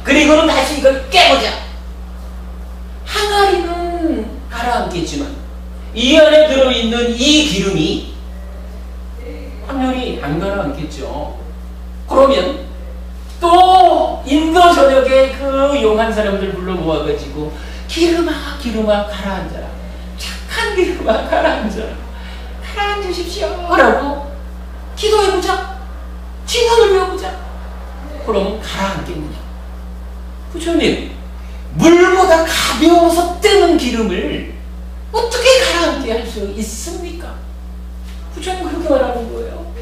그리고는 다시 이걸 깨보자. 항아리는 가라앉겠지만 이 안에 들어있는 이 기름이 확률이 안 가라앉겠죠. 그러면 또 인도 전역에 그 용한 사람들 불러 모아가지고 기름아 가라앉아라. 착한 기름아 가라앉아라. 가라앉으십시오 라고 기도해보자. 진언을 외워보자. 그러면 가라앉겠느냐? 부처님, 물보다 가벼워서 뜨는 기름을 어떻게 가라앉게 할 수 있습니까? 부처님 그렇게 말하는 거예요.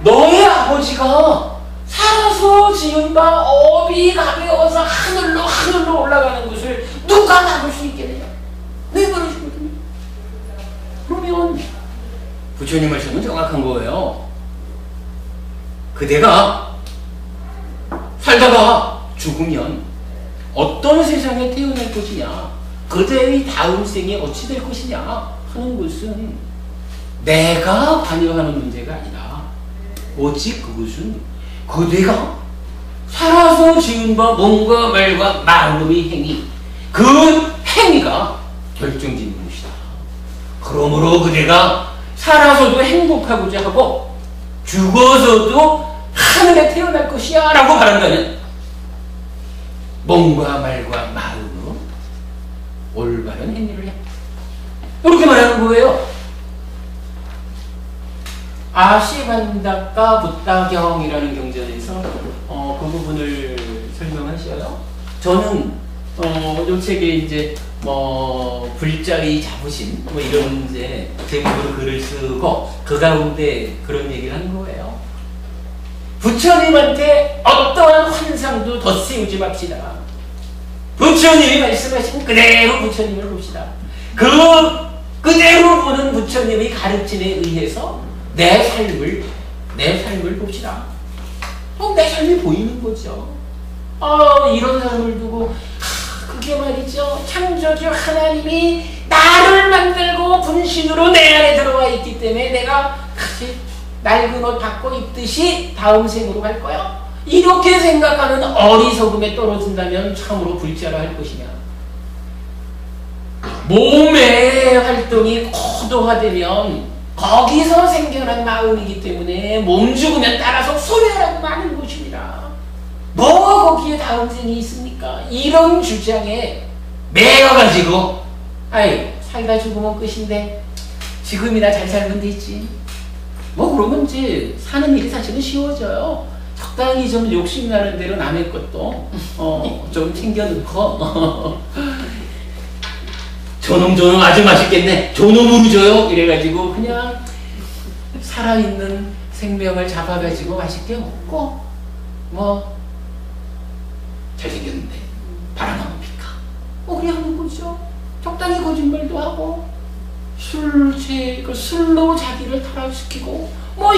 너의 아버지가 살아서 지은 바 업이 가벼워서 하늘로 올라가는 것을 누가 막을 수 있겠느냐? 내 버릇이거든요. 그러면 부처님 말씀은 정확한 거예요. 그대가 살다가 죽으면 어떤 세상에 태어날 것이냐, 그대의 다음 생이 어찌 될 것이냐 하는 것은 내가 관여하는 문제가 아니라 오직 그것은 그대가 살아서 지은 바 몸과 말과 마음의 행위, 그 행위가 결정짓는 것이다. 그러므로 그대가 살아서도 행복하고자 하고 죽어서도 하늘에 태어날 것이야 라고 바란다면 몸과 말과 마음으로 올바른 행위를 해. 이렇게 말하는 거예요. 아시반다카 부타경이라는 경전에서 그 부분을 설명하셔요. 저는 이 책에 이제 불자리 자부심 이런 이제 제목으로 글을 쓰고 그 가운데 그런 얘기를 한 거예요. 부처님한테 어떠한 환상도 덧세우지 맙시다. 부처님이 말씀하신 그대로 부처님을 봅시다. 그대로 보는 부처님의 가르침에 의해서 내 삶을 봅시다. 내 삶이 보이는 거죠. 이런 사람을 두고 그게 말이죠. 창조주 하나님이 나를 만들고 분신으로 내 안에 들어와 있기 때문에 내가 같이 낡은 옷 바꿔 입듯이 다음 생으로 갈 거야. 이렇게 생각하는 어리석음에 떨어진다면 참으로 불자라 할 것이냐. 몸의 활동이 고도화되면 거기서 생겨난 마음이기 때문에 몸 죽으면 따라서 소멸하고 마는 것입니다. 뭐가 거기에 다음 생이 있습니까? 이런 주장에 매여가지고 살다 죽으면 끝인데 지금이나 잘 살면 되지. 그러면 이제 사는 일이 사실은 쉬워져요. 적당히 좀 욕심나는 대로 남의 것도 좀 챙겨놓고 저놈 아주 맛있겠네, 저놈으로 줘요 이래가지고 그냥 살아있는 생명을 잡아가지고 맛있게 먹고 잘생겼는데 바람하면 피까 그래 하는 거죠. 적당히 거짓말도 하고 술로 자기를 타락시키고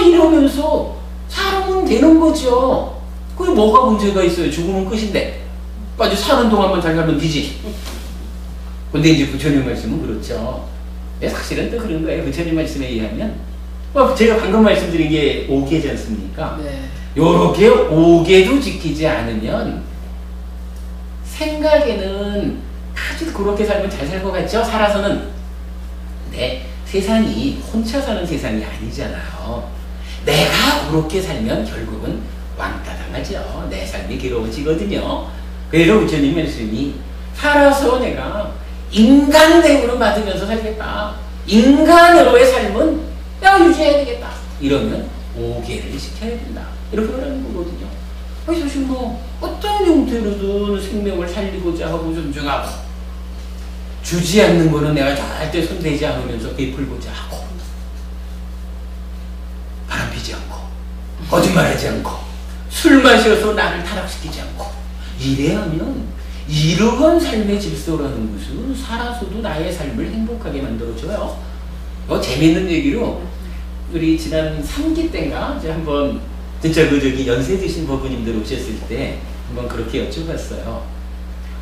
이러면서 살아면 되는 거죠. 그게 뭐가 문제가 있어요? 죽으면 끝인데 아주 사는 동안만 잘 살면 되지. 근데 이제 부처님 말씀은 그렇죠. 사실은 또 그런 거예요. 부처님 말씀에 의하면 제가 방금 말씀드린 게 5개지 않습니까? 네. 요렇게 5개도 지키지 않으면 생각에는 아주 그렇게 살면 잘 살 것 같죠? 살아서는. 근데 세상이 혼자 사는 세상이 아니잖아요. 내가 그렇게 살면 결국은 왕따 당하죠. 내 삶이 괴로워지거든요. 그래서 부처님 말씀이 살아서 내가 인간 대우를 받으면서 살겠다. 인간으로의 삶은 내가 유지해야 되겠다. 이러면 5개를 지켜야 된다. 이렇게 말하는 거거든요. 사실 어떤 형태로든 생명을 살리고자 하고 존중하고 주지 않는 거는 내가 절대 손대지 않으면서 베풀고자 하고 바람피지 않고 거짓말하지 않고 술 마셔서 나를 타락시키지 않고 이래야 하면 이러한 삶의 질서라는 것은 살아서도 나의 삶을 행복하게 만들어줘요. 재밌는 얘기로 우리 지난 3기 때인가 이제 한번 진짜 연세 드신 법부님들 오셨을 때 한번 그렇게 여쭤봤어요.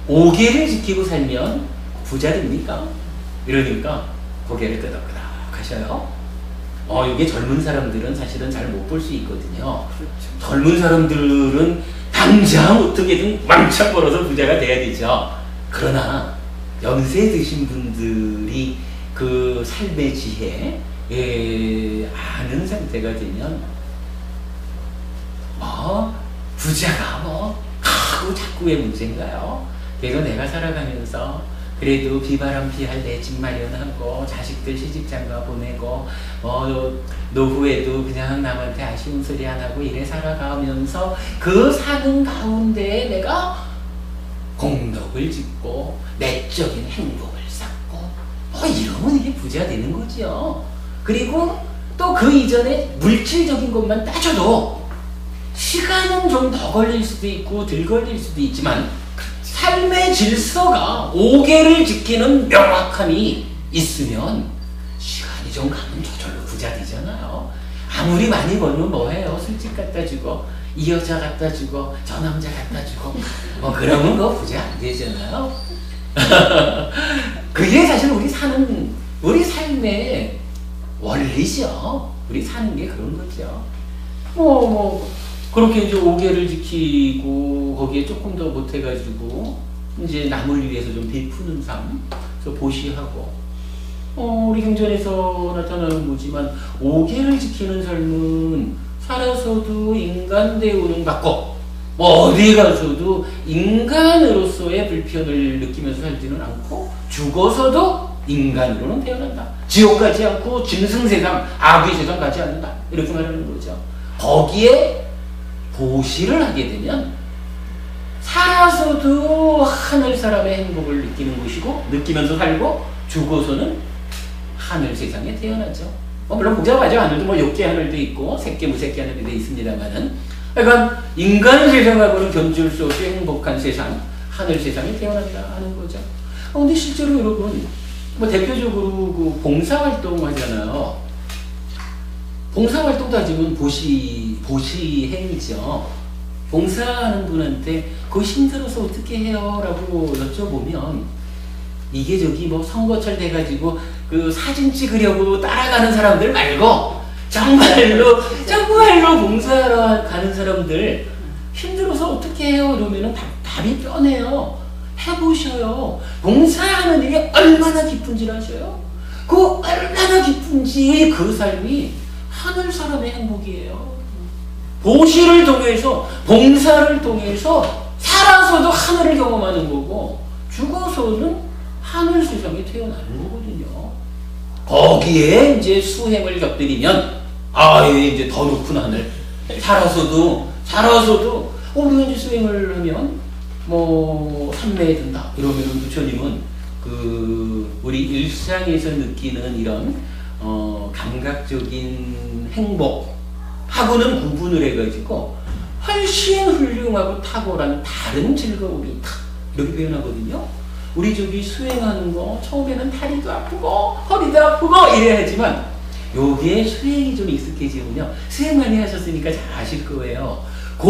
5개를 지키고 살면 부자 됩니까? 이러니까 고개를 끄덕끄덕 하셔요. 이게 젊은 사람들은 사실은 잘 못 볼 수 있거든요. 그렇죠. 젊은 사람들은 당장 어떻게든 왕창 벌어서 부자가 돼야 되죠. 그러나 연세 드신 분들이 그 삶의 지혜 아는 상태가 되면 부자가 하고 자꾸의 문제인가요? 그래서 내가 살아가면서 그래도 비바람 피할 내 집 마련하고 자식들 시집장가 보내고 노후에도 그냥 남한테 아쉬운 소리 안 하고 이래 살아가면서 그 사는 가운데 내가 공덕을 짓고 내적인 행복을 쌓고 이러면 이게 부자 되는 거죠. 그리고 또 그 이전에 물질적인 것만 따져도 시간은 좀 더 걸릴 수도 있고 덜 걸릴 수도 있지만 삶의 질서가 5계를 지키는 명확함이 있으면 시간이 좀 가면 저절로 부자 되잖아요. 아무리 많이 벌면 뭐해요? 술집 갖다 주고 이 여자 갖다 주고 저 남자 갖다 주고 뭐 그러면 그거 부자 안 되잖아요. 그게 사실 우리 삶의 원리죠. 우리 사는 게 그런 거죠. 그렇게 이제 5계를 지키고 거기에 조금 더 못해가지고 이제 남을 위해서 좀 베푸는 삶, 그래서 보시하고 우리 경전에서 나타나는 거지만 5계를 지키는 삶은 살아서도 인간 대우는 받고 뭐 어디 가서도 인간으로서의 불편을 느끼면서 살지는 않고 죽어서도 인간으로는 태어난다. 지옥 가지 않고 짐승세상, 아귀 세상 가지 않는다. 이렇게 말하는 거죠. 거기에 보시를 하게 되면 살아서도 하늘 사람의 행복을 느끼는 것이고 느끼면서 살고 죽어서는 하늘 세상에 태어나죠. 물론 복잡하죠. 하늘도 뭐 욕계 하늘도 있고 색계 무색계 하늘도 있습니다만은 그러니까 인간 세상하고는 견줄 수 없이 행복한 세상, 하늘 세상에 태어난다 하는 거죠. 근데 실제로 여러분 뭐 대표적으로 그 봉사활동 하잖아요. 봉사활동 따지면 보시행이죠. 봉사하는 분한테 그거 힘들어서 어떻게 해요? 라고 여쭤보면 이게 저기 뭐 선거철 돼가지고 그 사진 찍으려고 따라가는 사람들 말고 정말로 봉사하러 가는 사람들 힘들어서 어떻게 해요? 이러면은 답이 뻔해요. 해보셔요. 봉사하는 일이 얼마나 기쁜지 아셔요? 그 얼마나 기쁜지 그 삶이 하늘 사람의 행복이에요. 보시를 통해서 봉사를 통해서 살아서도 하늘을 경험하는 거고 죽어서는 하늘 세상에 태어나는 거거든요. 거기에 이제 수행을 곁들이면 이제 더 높은 하늘 살아서도 우리가 이제 수행을 하면 뭐 삼매에 든다 이러면 부처님은 그 우리 일상에서 느끼는 이런 감각적인 행복하고는 구분을 해가지고 훨씬 훌륭하고 탁월한 다른 즐거움이 있다 이렇게 표현하거든요. 우리 저기 수행하는 거 처음에는 다리도 아프고 허리도 아프고 이래야 하지만 요게 수행이 좀 익숙해지면요 수행 많이 하셨으니까 잘 아실 거예요. 그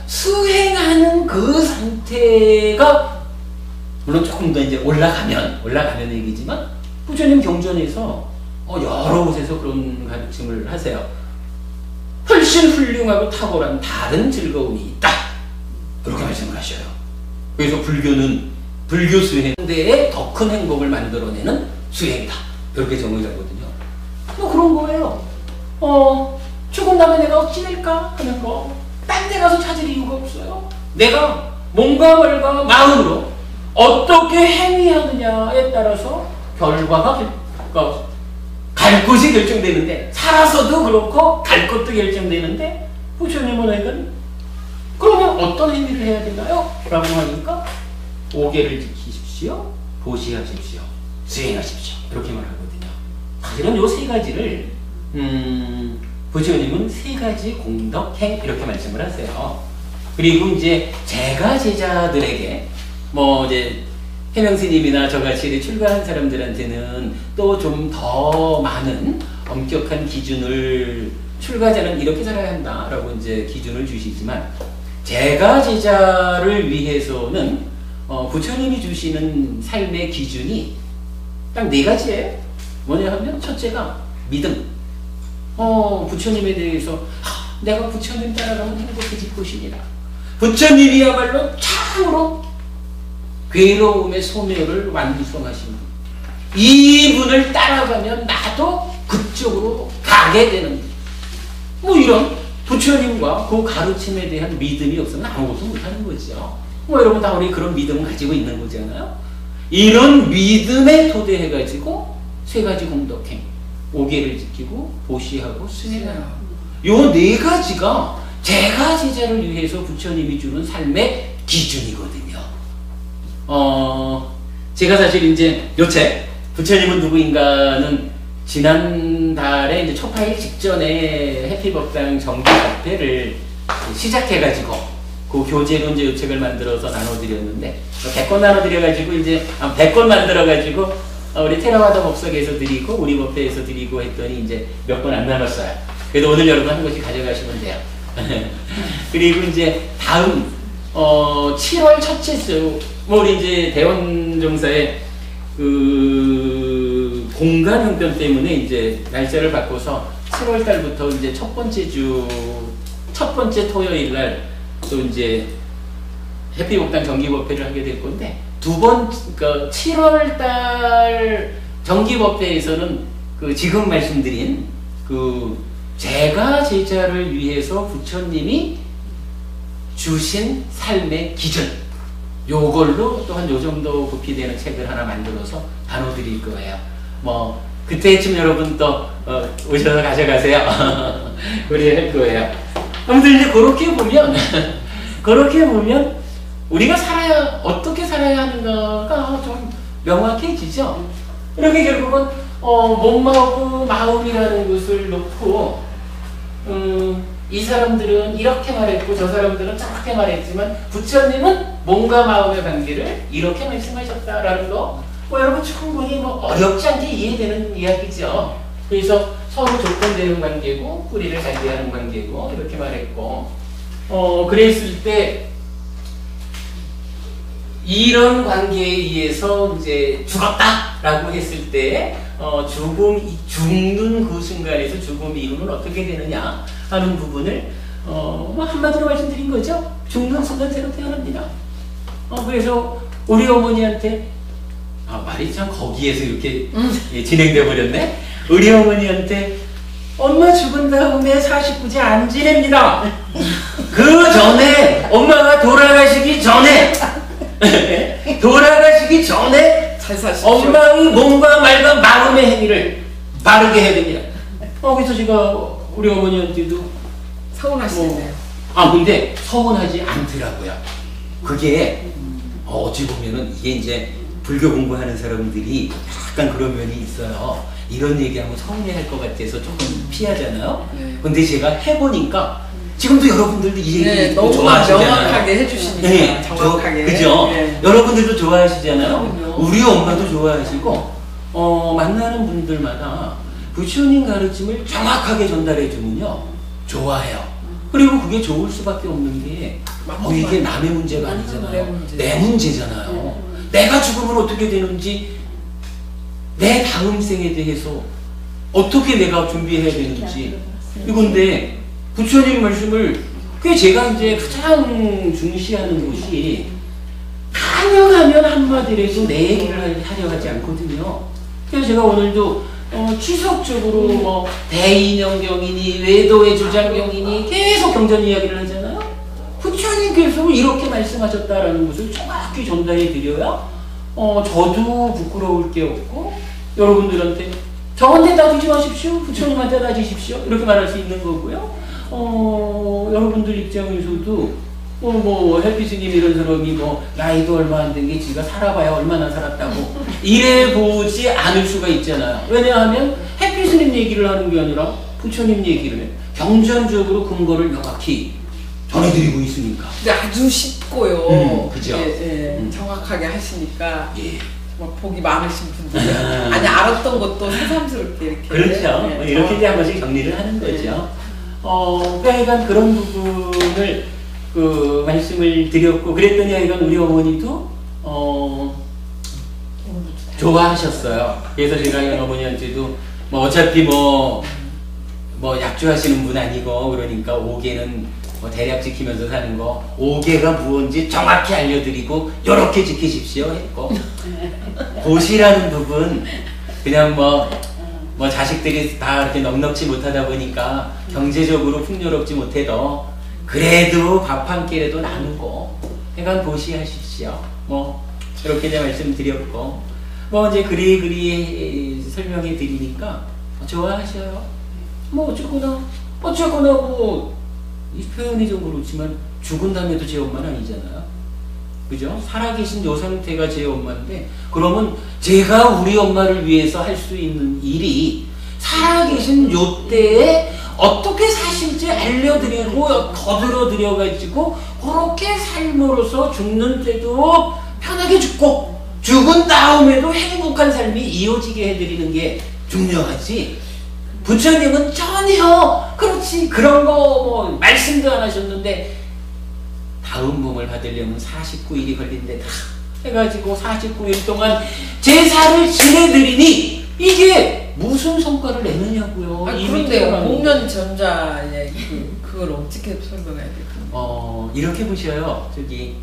수행하는 그 상태가 물론 조금 더 이제 올라가면 얘기지만 부처님 경전에서 여러 곳에서 그런 가르침을 하세요. 훨씬 훌륭하고 탁월한 다른 즐거움이 있다 그렇게 말씀을 하셔요. 그래서 불교는 불교 수행대에 더 큰 행복을 만들어내는 수행이다 그렇게 정의를 하거든요. 그런 거예요. 죽은 다음에 내가 어찌 될까 하는 거 딴 데 가서 찾을 이유가 없어요. 내가 몸과 말과 마음으로 어떻게 행위하느냐에 따라서 결과가 갈 곳이 결정되는데 살아서도 그렇고 갈 곳도 결정되는데 부처님은 그러면 어떤 행위를 해야 되나요? 라고 하니까 5계를 지키십시오. 보시하십시오. 수행하십시오. 이렇게 말하거든요. 사실은 요 세 가지를 부처님은 세 가지 공덕행 이렇게 말씀을 하세요. 그리고 이제 제가 제자들에게 뭐 이제 해명스님이나 저같이 출가한 사람들한테는 또 좀 더 많은 엄격한 기준을 출가자는 이렇게 살아야 한다라고 이제 기준을 주시지만 제가 제자를 위해서는 부처님이 주시는 삶의 기준이 딱 네 가지예요. 뭐냐 하면 첫째가 믿음. 부처님에 대해서 내가 부처님 따라가면 행복해질 것이니라. 부처님이야말로 참으로 괴로움의 소멸을 완성하신 분. 이분을 따라가면 나도 그쪽으로 가게 되는 뭐 이런 부처님과 그 가르침에 대한 믿음이 없으면 아무것도 못하는 거죠. 여러분 다 우리 그런 믿음을 가지고 있는 거잖아요. 이런 믿음에 토대해가지고 세 가지 공덕행 5계를 지키고 보시하고 수행하라. 요 네 가지가 제가 제자를 위해서 부처님이 주는 삶의 기준이거든요. 제가 사실 이제 요 책 부처님은 누구인가는 지난달에 이제 초파일 직전에 해피법당 정기 발표를 시작해가지고 그 교재로 이제 이 책을 만들어서 나눠드렸는데 100권 나눠드려가지고 이제 100권 만들어가지고 우리 테라와다 목석에서 드리고 우리 법회에서 드리고 했더니 이제 몇 권 안 남았어요. 그래도 오늘 여러분 한 권씩 가져가시면 돼요. 그리고 이제 다음 7월 첫째 주 우리 이제 대원정사의 그 공간 형편 때문에 이제 날짜를 바꿔서 7월 달부터 이제 첫 번째 토요일 날 또 이제 해피복당 정기법회를 하게 될 건데 그러니까 7월 달 정기법회에서는 그 지금 말씀드린 그 제가 제자를 위해서 부처님이 주신 삶의 기준 요걸로 또 한 요 정도 부피 되는 책을 하나 만들어서 나눠드릴 거예요. 뭐 그때쯤 여러분 또 오셔서 가져가세요. 그래 할 거예요. 아무튼 이제 그렇게 보면 우리가 어떻게 살아야 하는가가 좀 명확해지죠. 이렇게 결국은 몸하고 마음이라는 것을 놓고 이 사람들은 이렇게 말했고 저 사람들은 저렇게 말했지만 부처님은 몸과 마음의 관계를 이렇게 말씀하셨다라는 거 여러분 충분히 어렵지 않게 이해되는 이야기죠. 그래서 서로 조건되는 관계고 뿌리를 관계하는 관계고 이렇게 말했고 그랬을 때 이런 관계에 의해서 이제 죽었다라고 했을 때 죽는 그 순간에서 죽음이 이루면 어떻게 되느냐 하는 부분을 한마디로 말씀드린 거죠. 죽는 순간 새로 태어납니다. 그래서 우리 어머니한테 말이 참 거기에서 이렇게 진행돼 버렸네. 우리 어머니한테 엄마 죽은 다음에 49제 안 지냅니다. 그 전에 엄마가 돌아가시기 전에 잘 사십시오. 엄마의 몸과 말과 마음의 행위를 바르게 해야 됩니다. 그래서 제가 우리 어머니한테도 서운하시네요. 근데 서운하지 않더라고요. 그게 어찌 보면은 이게 이제 불교 공부하는 사람들이 약간 그런 면이 있어요. 이런 얘기하면 서운해할 것 같아서 조금 피하잖아요. 네. 근데 제가 해보니까 지금도 여러분들도 이 얘기 네, 너무 좋아하시잖아요. 명확하게 해주시니까 네, 정확하게. 그죠? 네. 여러분들도 좋아하시잖아요. 그럼요. 우리 엄마도 좋아하시고 만나는 분들마다 부처님 가르침을 정확하게 전달해 주면요 좋아해요. 그리고 그게 좋을 수밖에 없는 게 이게 남의 문제가 아니잖아요. 내 문제잖아요. 내가 죽으면 어떻게 되는지, 내 다음 생에 대해서 어떻게 내가 준비해야 되는지 이건데 부처님 말씀을 꽤 제가 이제 가장 중시하는 것이 가능하면 한마디라도 내 얘기를 하려 하지 않거든요. 그래서 제가 오늘도 지속적으로 대인연경이니 외도의 주장경이니 계속 경전 이야기를 하잖아요. 부처님께서 이렇게 말씀하셨다라는 것을 정확히 전달해 드려야 저도 부끄러울 게 없고 여러분들한테 저한테 따지지 마십시오, 부처님한테 따지십시오 이렇게 말할 수 있는 거고요. 여러분들 입장에서도 헬피스님 이런 사람이 나이도 얼마 안 된 게 지가 살아봐야 얼마나 살았다고 이래 보지 않을 수가 있잖아요. 왜냐하면 헬피스님 얘기를 하는 게 아니라 부처님 얘기를 경전적으로 근거를 명확히 전해드리고 있으니까. 근데 아주 쉽고요. 그죠? 정확하게 하시니까 예. 정말 복이 많으신 분들이 아니 알았던 것도 새삼스럽게 이렇게. 그렇죠. 이렇게 이제 한 번씩 정리를 하는 거죠. 그러니까 그런 부분을 말씀을 드렸고 그랬더니 하여간 우리 어머니도 좋아하셨어요. 그래서 제가 어머니한테도 어차피 약주하시는 분 아니고 그러니까 5개는 대략 지키면서 사는 거 5개가 무언지 정확히 알려드리고 요렇게 지키십시오 했고 도시라는 부분 그냥 자식들이 다 이렇게 넉넉지 못하다 보니까 경제적으로 풍요롭지 못해도 그래도 밥 한 끼라도 나누고 그러니까 보시하십시오. 이렇게 이제 말씀드렸고 이제 그리 설명해 드리니까 좋아하셔요. 어쨌거나 이 표현이 좀 그렇지만 죽은 다음에도 제 엄마는 아니잖아요. 그죠? 살아계신 요 상태가 제 엄마인데 그러면 제가 우리 엄마를 위해서 할 수 있는 일이 살아계신 요 때에 어떻게 사실지 알려드리고 거들어드려가지고 그렇게 삶으로서 죽는 때도 편하게 죽고 죽은 다음에도 행복한 삶이 이어지게 해드리는 게 중요하지. 부처님은 전혀 그렇지 그런 거 뭐 말씀도 안 하셨는데 다음 몸을 받으려면 49일이 걸린대다 해가지고 49일 동안 제사를 지내드리니 이게 무슨 성과를 내느냐고요. 아니, 그런데요. 목련전자의 그걸 어떻게 설명해야 될까요? 이렇게 보셔요. 저기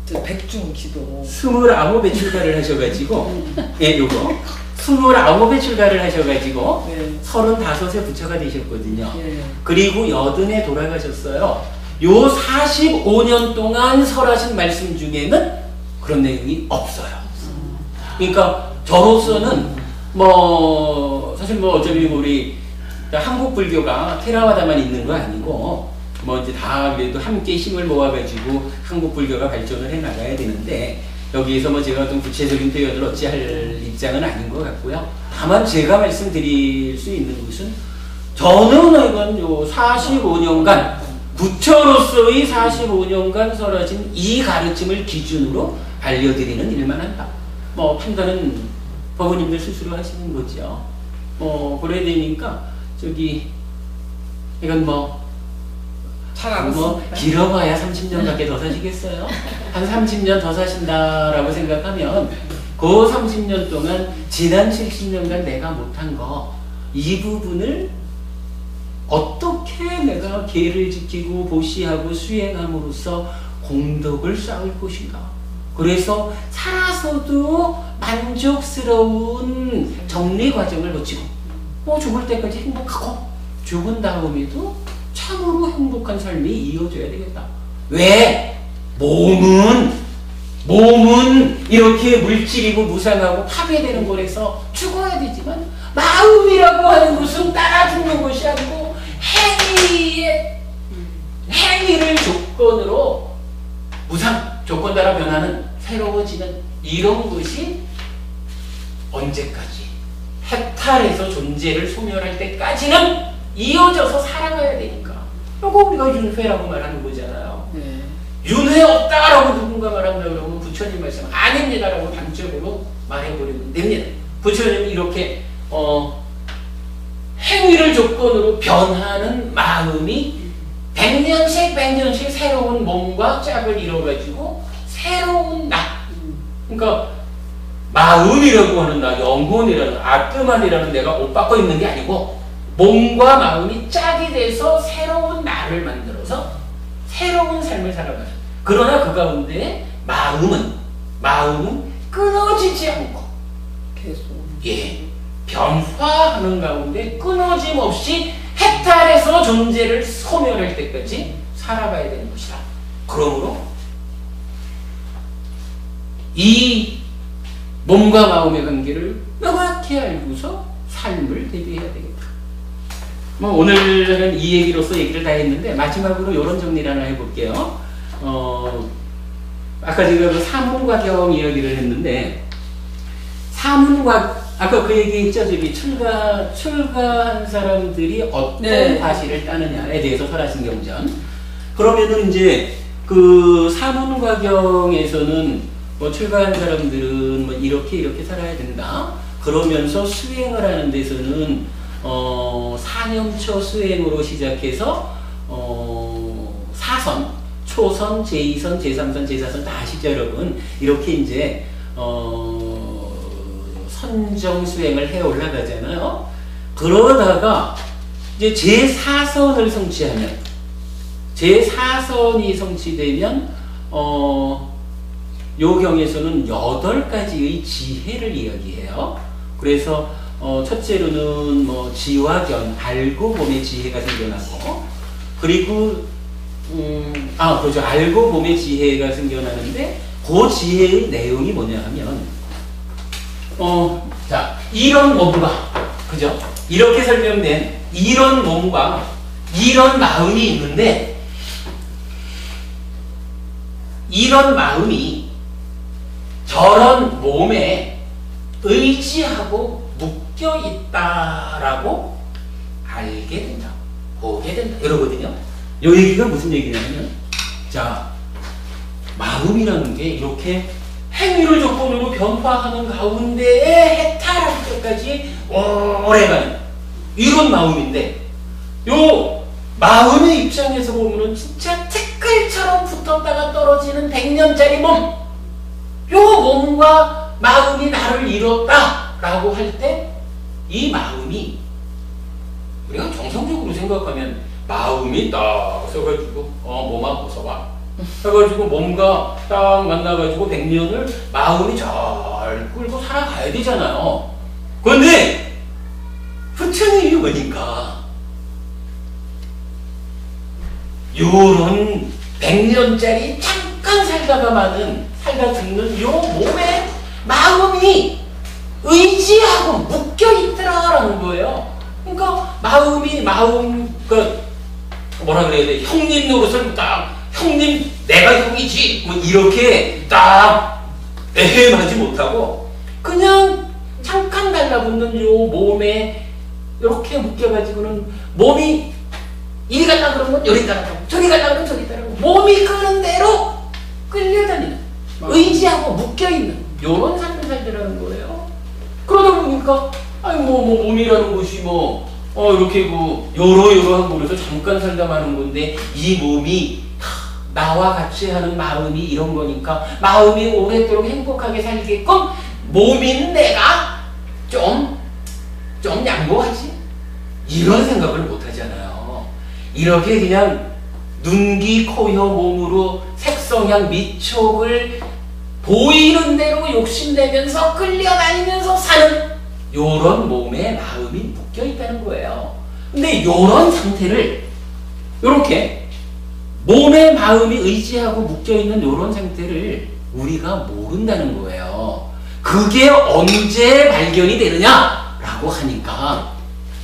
저 백중기도 29에 출가를 하셔가지고 예, 요거 29에 출가를 하셔가지고 네. 35에 부처가 되셨거든요. 예. 그리고 80에 돌아가셨어요. 요 45년 동안 설하신 말씀 중에는 그런 내용이 없어요. 그러니까 저로서는 뭐 사실 뭐 어차피 우리 한국 불교가 테라와다만 있는 거 아니고 뭐 이제 다 그래도 함께 힘을 모아가지고 한국 불교가 발전을 해 나가야 되는데 여기에서 뭐 제가 어떤 구체적인 표현을 어찌할 입장은 아닌 것 같고요. 다만 제가 말씀드릴 수 있는 것은 저는 이건 요 45년간 부처로서의 45년간 설하신 이 가르침을 기준으로 알려드리는 일만 한다. 뭐 판단은 법원님들 스스로 하시는 거죠. 뭐 그래야 되니까 저기 이건 뭐 길어봐야 30년밖에 더 사시겠어요? 한 30년 더 사신다라고 생각하면 그 30년 동안 지난 70년간 내가 못한 거 이 부분을 어떻게 내가 계를 지키고 보시하고 수행함으로써 공덕을 쌓을 것인가. 그래서 살아서도 만족스러운 정리 과정을 거치고 죽을 때까지 행복하고 죽은 다음에도 참으로 행복한 삶이 이어져야 되겠다. 왜? 몸은 이렇게 물질이고 무상하고 파괴되는 거라서 죽어야 되지만 마음이라고 하는 것은 따라 죽는 것이 아니고 행위를 조건으로 무상, 조건 따라 변하는 새로워지는 이런 것이 언제까지? 해탈해서 존재를 소멸할 때까지는 이어져서 살아가야 되니까. 이거 우리가 윤회라고 말하는 거잖아요. 네. 윤회 없다라고 누군가 말한다 그러면 부처님 말씀 아닙니다라고 단적으로 말해버리면 됩니다. 부처님이 이렇게 행위를 조건으로 변하는 마음이 100년씩 새로운 몸과 짝을 이뤄가지고 새로운 나, 그러니까 마음이라고 하는 나, 영혼이라는 아트만이라는 내가 옷 바꿔 입는 게 아니고 몸과 마음이 짝이 돼서 새로운 나를 만들어서 새로운 삶을 살아가는. 그러나 그 가운데 마음은 끊어지지 않고 계속 변화하는 가운데 끊어짐 없이 해탈해서 존재를 소멸할 때까지 살아가야 되는 것이다. 그러므로 이 몸과 마음의 관계를 명확히 알고서 삶을 대비해야 되겠다. 뭐 오늘은 이 얘기로서 얘기를 다 했는데 마지막으로 이런 정리를 하나 해볼게요. 아까 제가 그 사문과경 이야기를 했는데 아까 그 얘기했죠. 저기 출가한 사람들이 어떤 과실을 따느냐에 대해서 설하신 경전. 그러면은 이제 그 사문과경에서는 뭐 출가한 사람들은 뭐 이렇게 살아야 된다. 그러면서 수행을 하는 데서는 사념처 수행으로 시작해서 사선, 초선, 제2선, 제3선, 제4선 다 아시죠, 여러분? 이렇게 이제 선정 수행을 해 올라가잖아요. 그러다가 이제 제4선을 성취하면, 제4선이 성취되면 요 경에서는 8가지의 지혜를 이야기해요. 그래서 첫째로는 뭐 지화견, 알고 봄의 지혜가 생겨나고, 그리고 그렇죠. 알고 봄의 지혜가 생겨나는데 그 지혜의 내용이 뭐냐 하면 자, 이런 몸과, 그죠? 이렇게 설명된 이런 몸과 이런 마음이 있는데 이런 마음이 저런 몸에 의지하고 묶여 있다라고 알게 된다, 보게 된다 이러거든요. 이 얘기가 무슨 얘기냐면, 자, 마음이라는 게 이렇게 행위를 조건으로 변화하는 가운데에 해탈할 때까지 오래가는 이런 마음인데, 요 마음의 입장에서 보면은 진짜 티끌처럼 붙었다가 떨어지는 100년짜리 몸, 요 몸과 마음이 나를 이뤘다라고 할 때 이 마음이, 우리가 정상적으로 생각하면 마음이 딱 써가지고 몸아 벗어봐 해가지고 몸과 딱 만나가지고 100년을 마음이 잘 끌고 살아가야 되잖아요. 그런데 부처님이 보니까 요런 100년짜리 잠깐 살다가 죽는 요 몸에 마음이 의지하고 묶여있더라라는 거예요. 그러니까 그 뭐라 그래야 돼? 형님 노릇을 딱, 형님 내가 형이지 뭐 이렇게 딱 애매하지 못하고 그냥 잠깐 달라붙는 요 몸에 이렇게 묶여가지고는 몸이 이리 가려고 그러면 여기 따라가고 저리 가려고 그러면 저리 따라가고 몸이 끄는 대로 끌려다니는, 의지하고 묶여있는 요런 삶을 살더라는 거예요. 그러다 보니까 아니 뭐 몸이라는 것이 이렇게 여러한 곳에서 잠깐 살다 마는 건데, 이 몸이 나와 같이 하는 마음이 이런 거니까 마음이 오랫도록 행복하게 살게끔 몸인 내가 좀 양보하지, 이런 생각을 못 하잖아요. 이렇게 그냥 눈기 코혀 몸으로 색성향 미촉을 보이는 대로 욕심내면서 끌려다니면서 사는 요런 몸에 마음이 묶여있다는 거예요. 근데 요런 상태를, 요렇게 몸에 마음이 의지하고 묶여있는 요런 상태를 우리가 모른다는 거예요. 그게 언제 발견이 되느냐라고 하니까,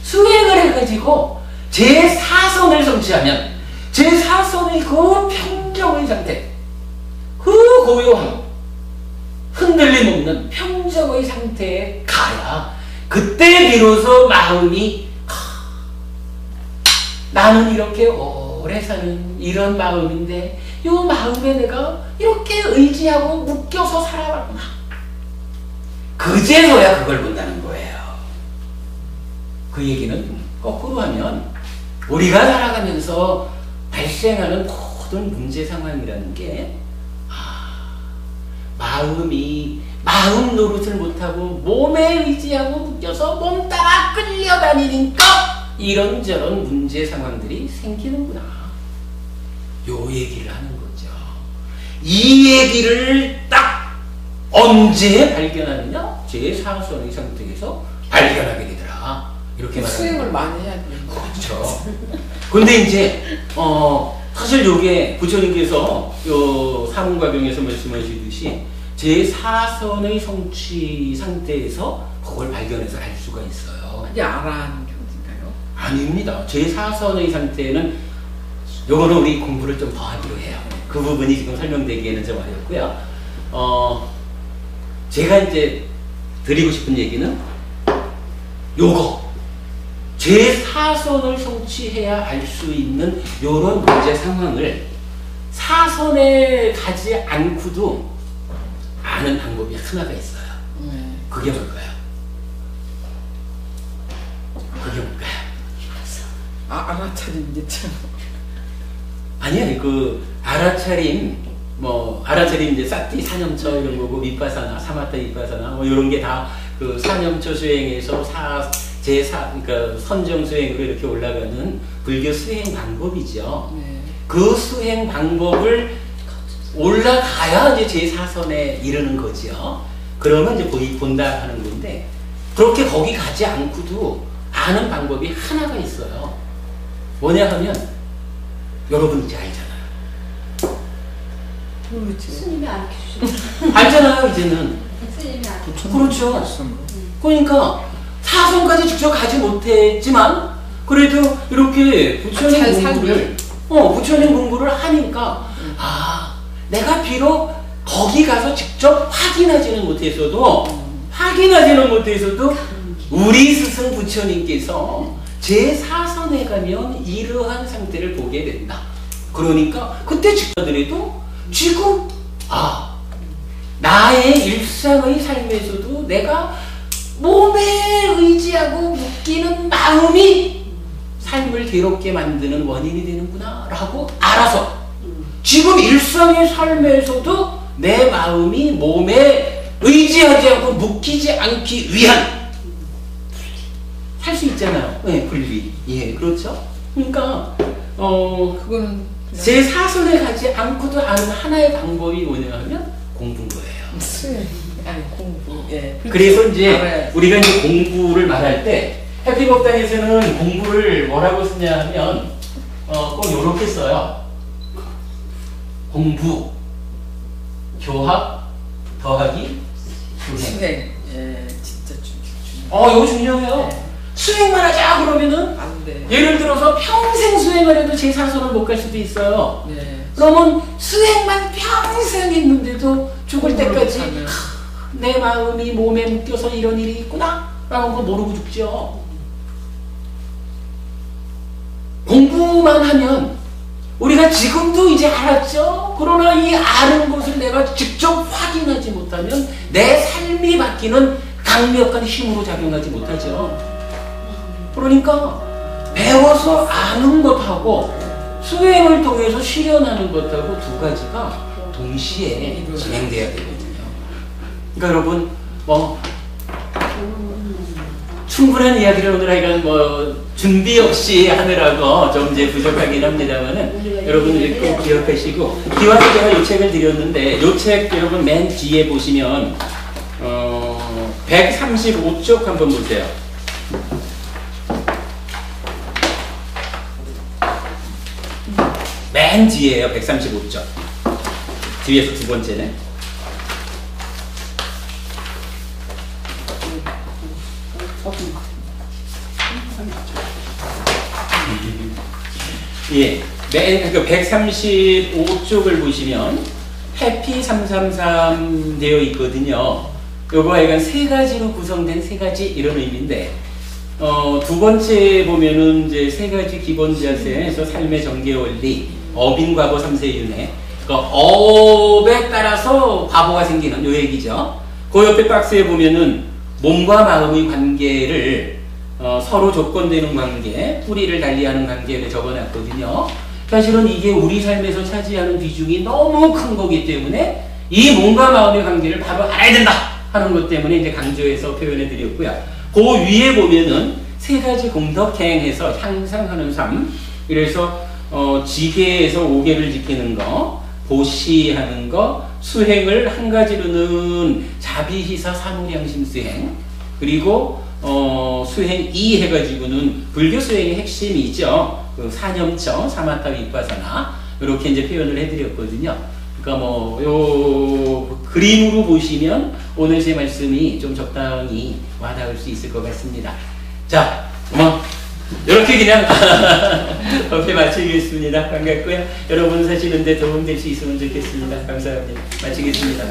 수행을 해가지고 제4선을 성취하면, 제4선의 그 평정의 상태, 그 고요함, 흔들림 없는 평정의 상태에 가야 그때 비로소 마음이 나는 이렇게 오래 사는 이런 마음인데 이 마음에 내가 이렇게 의지하고 묶여서 살아왔구나, 그제서야 그걸 본다는 거예요. 그 얘기는 거꾸로 하면 우리가 살아가면서 발생하는 모든 문제 상황이라는 게 마음 노릇을 못하고 몸에 의지하고 묶여서 몸 따라 끌려다니니까 이런저런 문제 상황들이 생기는구나, 요 얘기를 하는 거죠. 이 얘기를 딱 언제 발견하느냐? 제4선의 상태에서 발견하게 되더라, 이렇게 말합니다. 수행을 많이 해야 돼요. 그렇죠. 근데 이제 사실 요게 부처님께서 요 사문과경에서 말씀하시듯이 제4선의 성취 상태에서 그걸 발견해서 알 수가 있어요. 이게 아라한 경지인가요? 아닙니다. 제4선의 상태는 요거는 우리 공부를 좀 더 하기로 해요. 그 부분이 지금 설명되기에는 좀 어렵고요. 제가 이제 드리고 싶은 얘기는 요거 제4선을 성취해야 알 수 있는 요런 문제 상황을 4선에 가지 않고도 아는 방법이 하나가 있어요. 그게 뭘까요? 그게 뭘까요? 알아차림 이제 아니요, 그 알아차림, 알아차림 이제 사티 사념처 이런 거고, 미파사나 사마타 미파사나 이런 게 다 그 사념처 수행에서 그러니까 선정 수행으로 이렇게 올라가는 불교 수행 방법이죠. 그 수행 방법을 올라가야 이제 제4선에 이르는 거죠. 그러면 이제 본다 하는 건데, 그렇게 거기 가지 않고도 아는 방법이 하나가 있어요. 뭐냐 하면, 여러분 이제 알잖아요. 스님이 알려주시죠. 알잖아요, 이제는. 스님이 알려주시죠. 그렇죠. 그러니까, 4선까지 직접 가지 못했지만, 그래도 이렇게 부처님 공부를 하니까, 내가 비록 거기 가서 직접 확인하지는 못했어도 우리 스승 부처님께서 제4선에 가면 이러한 상태를 보게 된다. 그러니까 그때 직자들에도 지금 나의 일상의 삶에서도 내가 몸에 의지하고 묶이는 마음이 삶을 괴롭게 만드는 원인이 되는구나 라고 알아서 지금 일상의 삶에서도 내 마음이 몸에 의지하지 않고 묶이지 않기 위한 살 수 있잖아요. 네, 분리. 예, 그렇죠. 그러니까 그거는 제4선에 가지 않고도 아는 하나의 방법이 뭐냐 하면 공부인 거예요. 아니 공부. 예. 그래서 이제 알아야지. 우리가 이제 공부를 말할 때 해피법당에서는 공부를 뭐라고 쓰냐 하면 꼭 이렇게 써요. 공부, 교합, 더하기, 수행. 수행. 예, 진짜 중요해요. 이거 중요해요. 네. 수행만 하자 그러면은 안 돼. 예를 들어서 평생 수행을 해도 제4선을 못 갈 수도 있어요. 네. 그러면 수행만 평생 했는데도 죽을 때까지 못하면. 내 마음이 몸에 묶여서 이런 일이 있구나 라는 걸 모르고 죽죠. 공부만 하면 우리가 지금도 이제 알았죠. 그러나 이 아는 것을 내가 직접 확인하지 못하면 내 삶이 바뀌는 강력한 힘으로 작용하지 못하죠. 그러니까 배워서 아는 것하고 수행을 통해서 실현하는 것하고 두 가지가 동시에 진행돼야 되거든요. 그러니까 여러분 충분한 이야기를 오늘 하여간 준비 없이 하느라고 좀 이제 부족하긴 합니다만은 여러분 꼭 기억하시고 기와서 제가 이 책을 드렸는데 이 책 여러분 맨 뒤에 보시면 135쪽 한번 보세요. 맨 뒤에요. 135쪽 뒤에서 두 번째네. 예, 맨 135쪽을 보시면 해피 333 되어 있거든요. 요거 하여간 세 가지로 구성된 세 가지 이런 의미인데 두 번째 보면은 이제 세 가지 기본 자세에서 삶의 전개 원리, 업인 과거 3세 윤회. 그러니까 업에 따라서 과보가 생기는 요 얘기죠. 그 옆에 박스에 보면은 몸과 마음의 관계를 서로 조건되는 관계, 뿌리를 달리하는 관계를 적어놨거든요. 사실은 이게 우리 삶에서 차지하는 비중이 너무 큰 거기 때문에 이 몸과 마음의 관계를 바로 알아야 된다 하는 것 때문에 이제 강조해서 표현해 드렸고요. 그 위에 보면은 세 가지 공덕행해서 향상하는 삶. 그래서 지계에서 5계를 지키는 거, 보시하는 거, 수행을 한 가지로는 자비희사 사무량심 수행, 그리고 수행 2 해가지고는 불교 수행의 핵심이죠. 그 사념처, 사마타 위파사나 이렇게 이제 표현을 해드렸거든요. 그러니까 요 그림으로 보시면 오늘 제 말씀이 좀 적당히 와닿을 수 있을 것 같습니다. 자, 이렇게 그냥 어떻게 마치겠습니다. 반갑고요. 여러분 사시는데 도움될 수 있으면 좋겠습니다. 감사합니다. 마치겠습니다.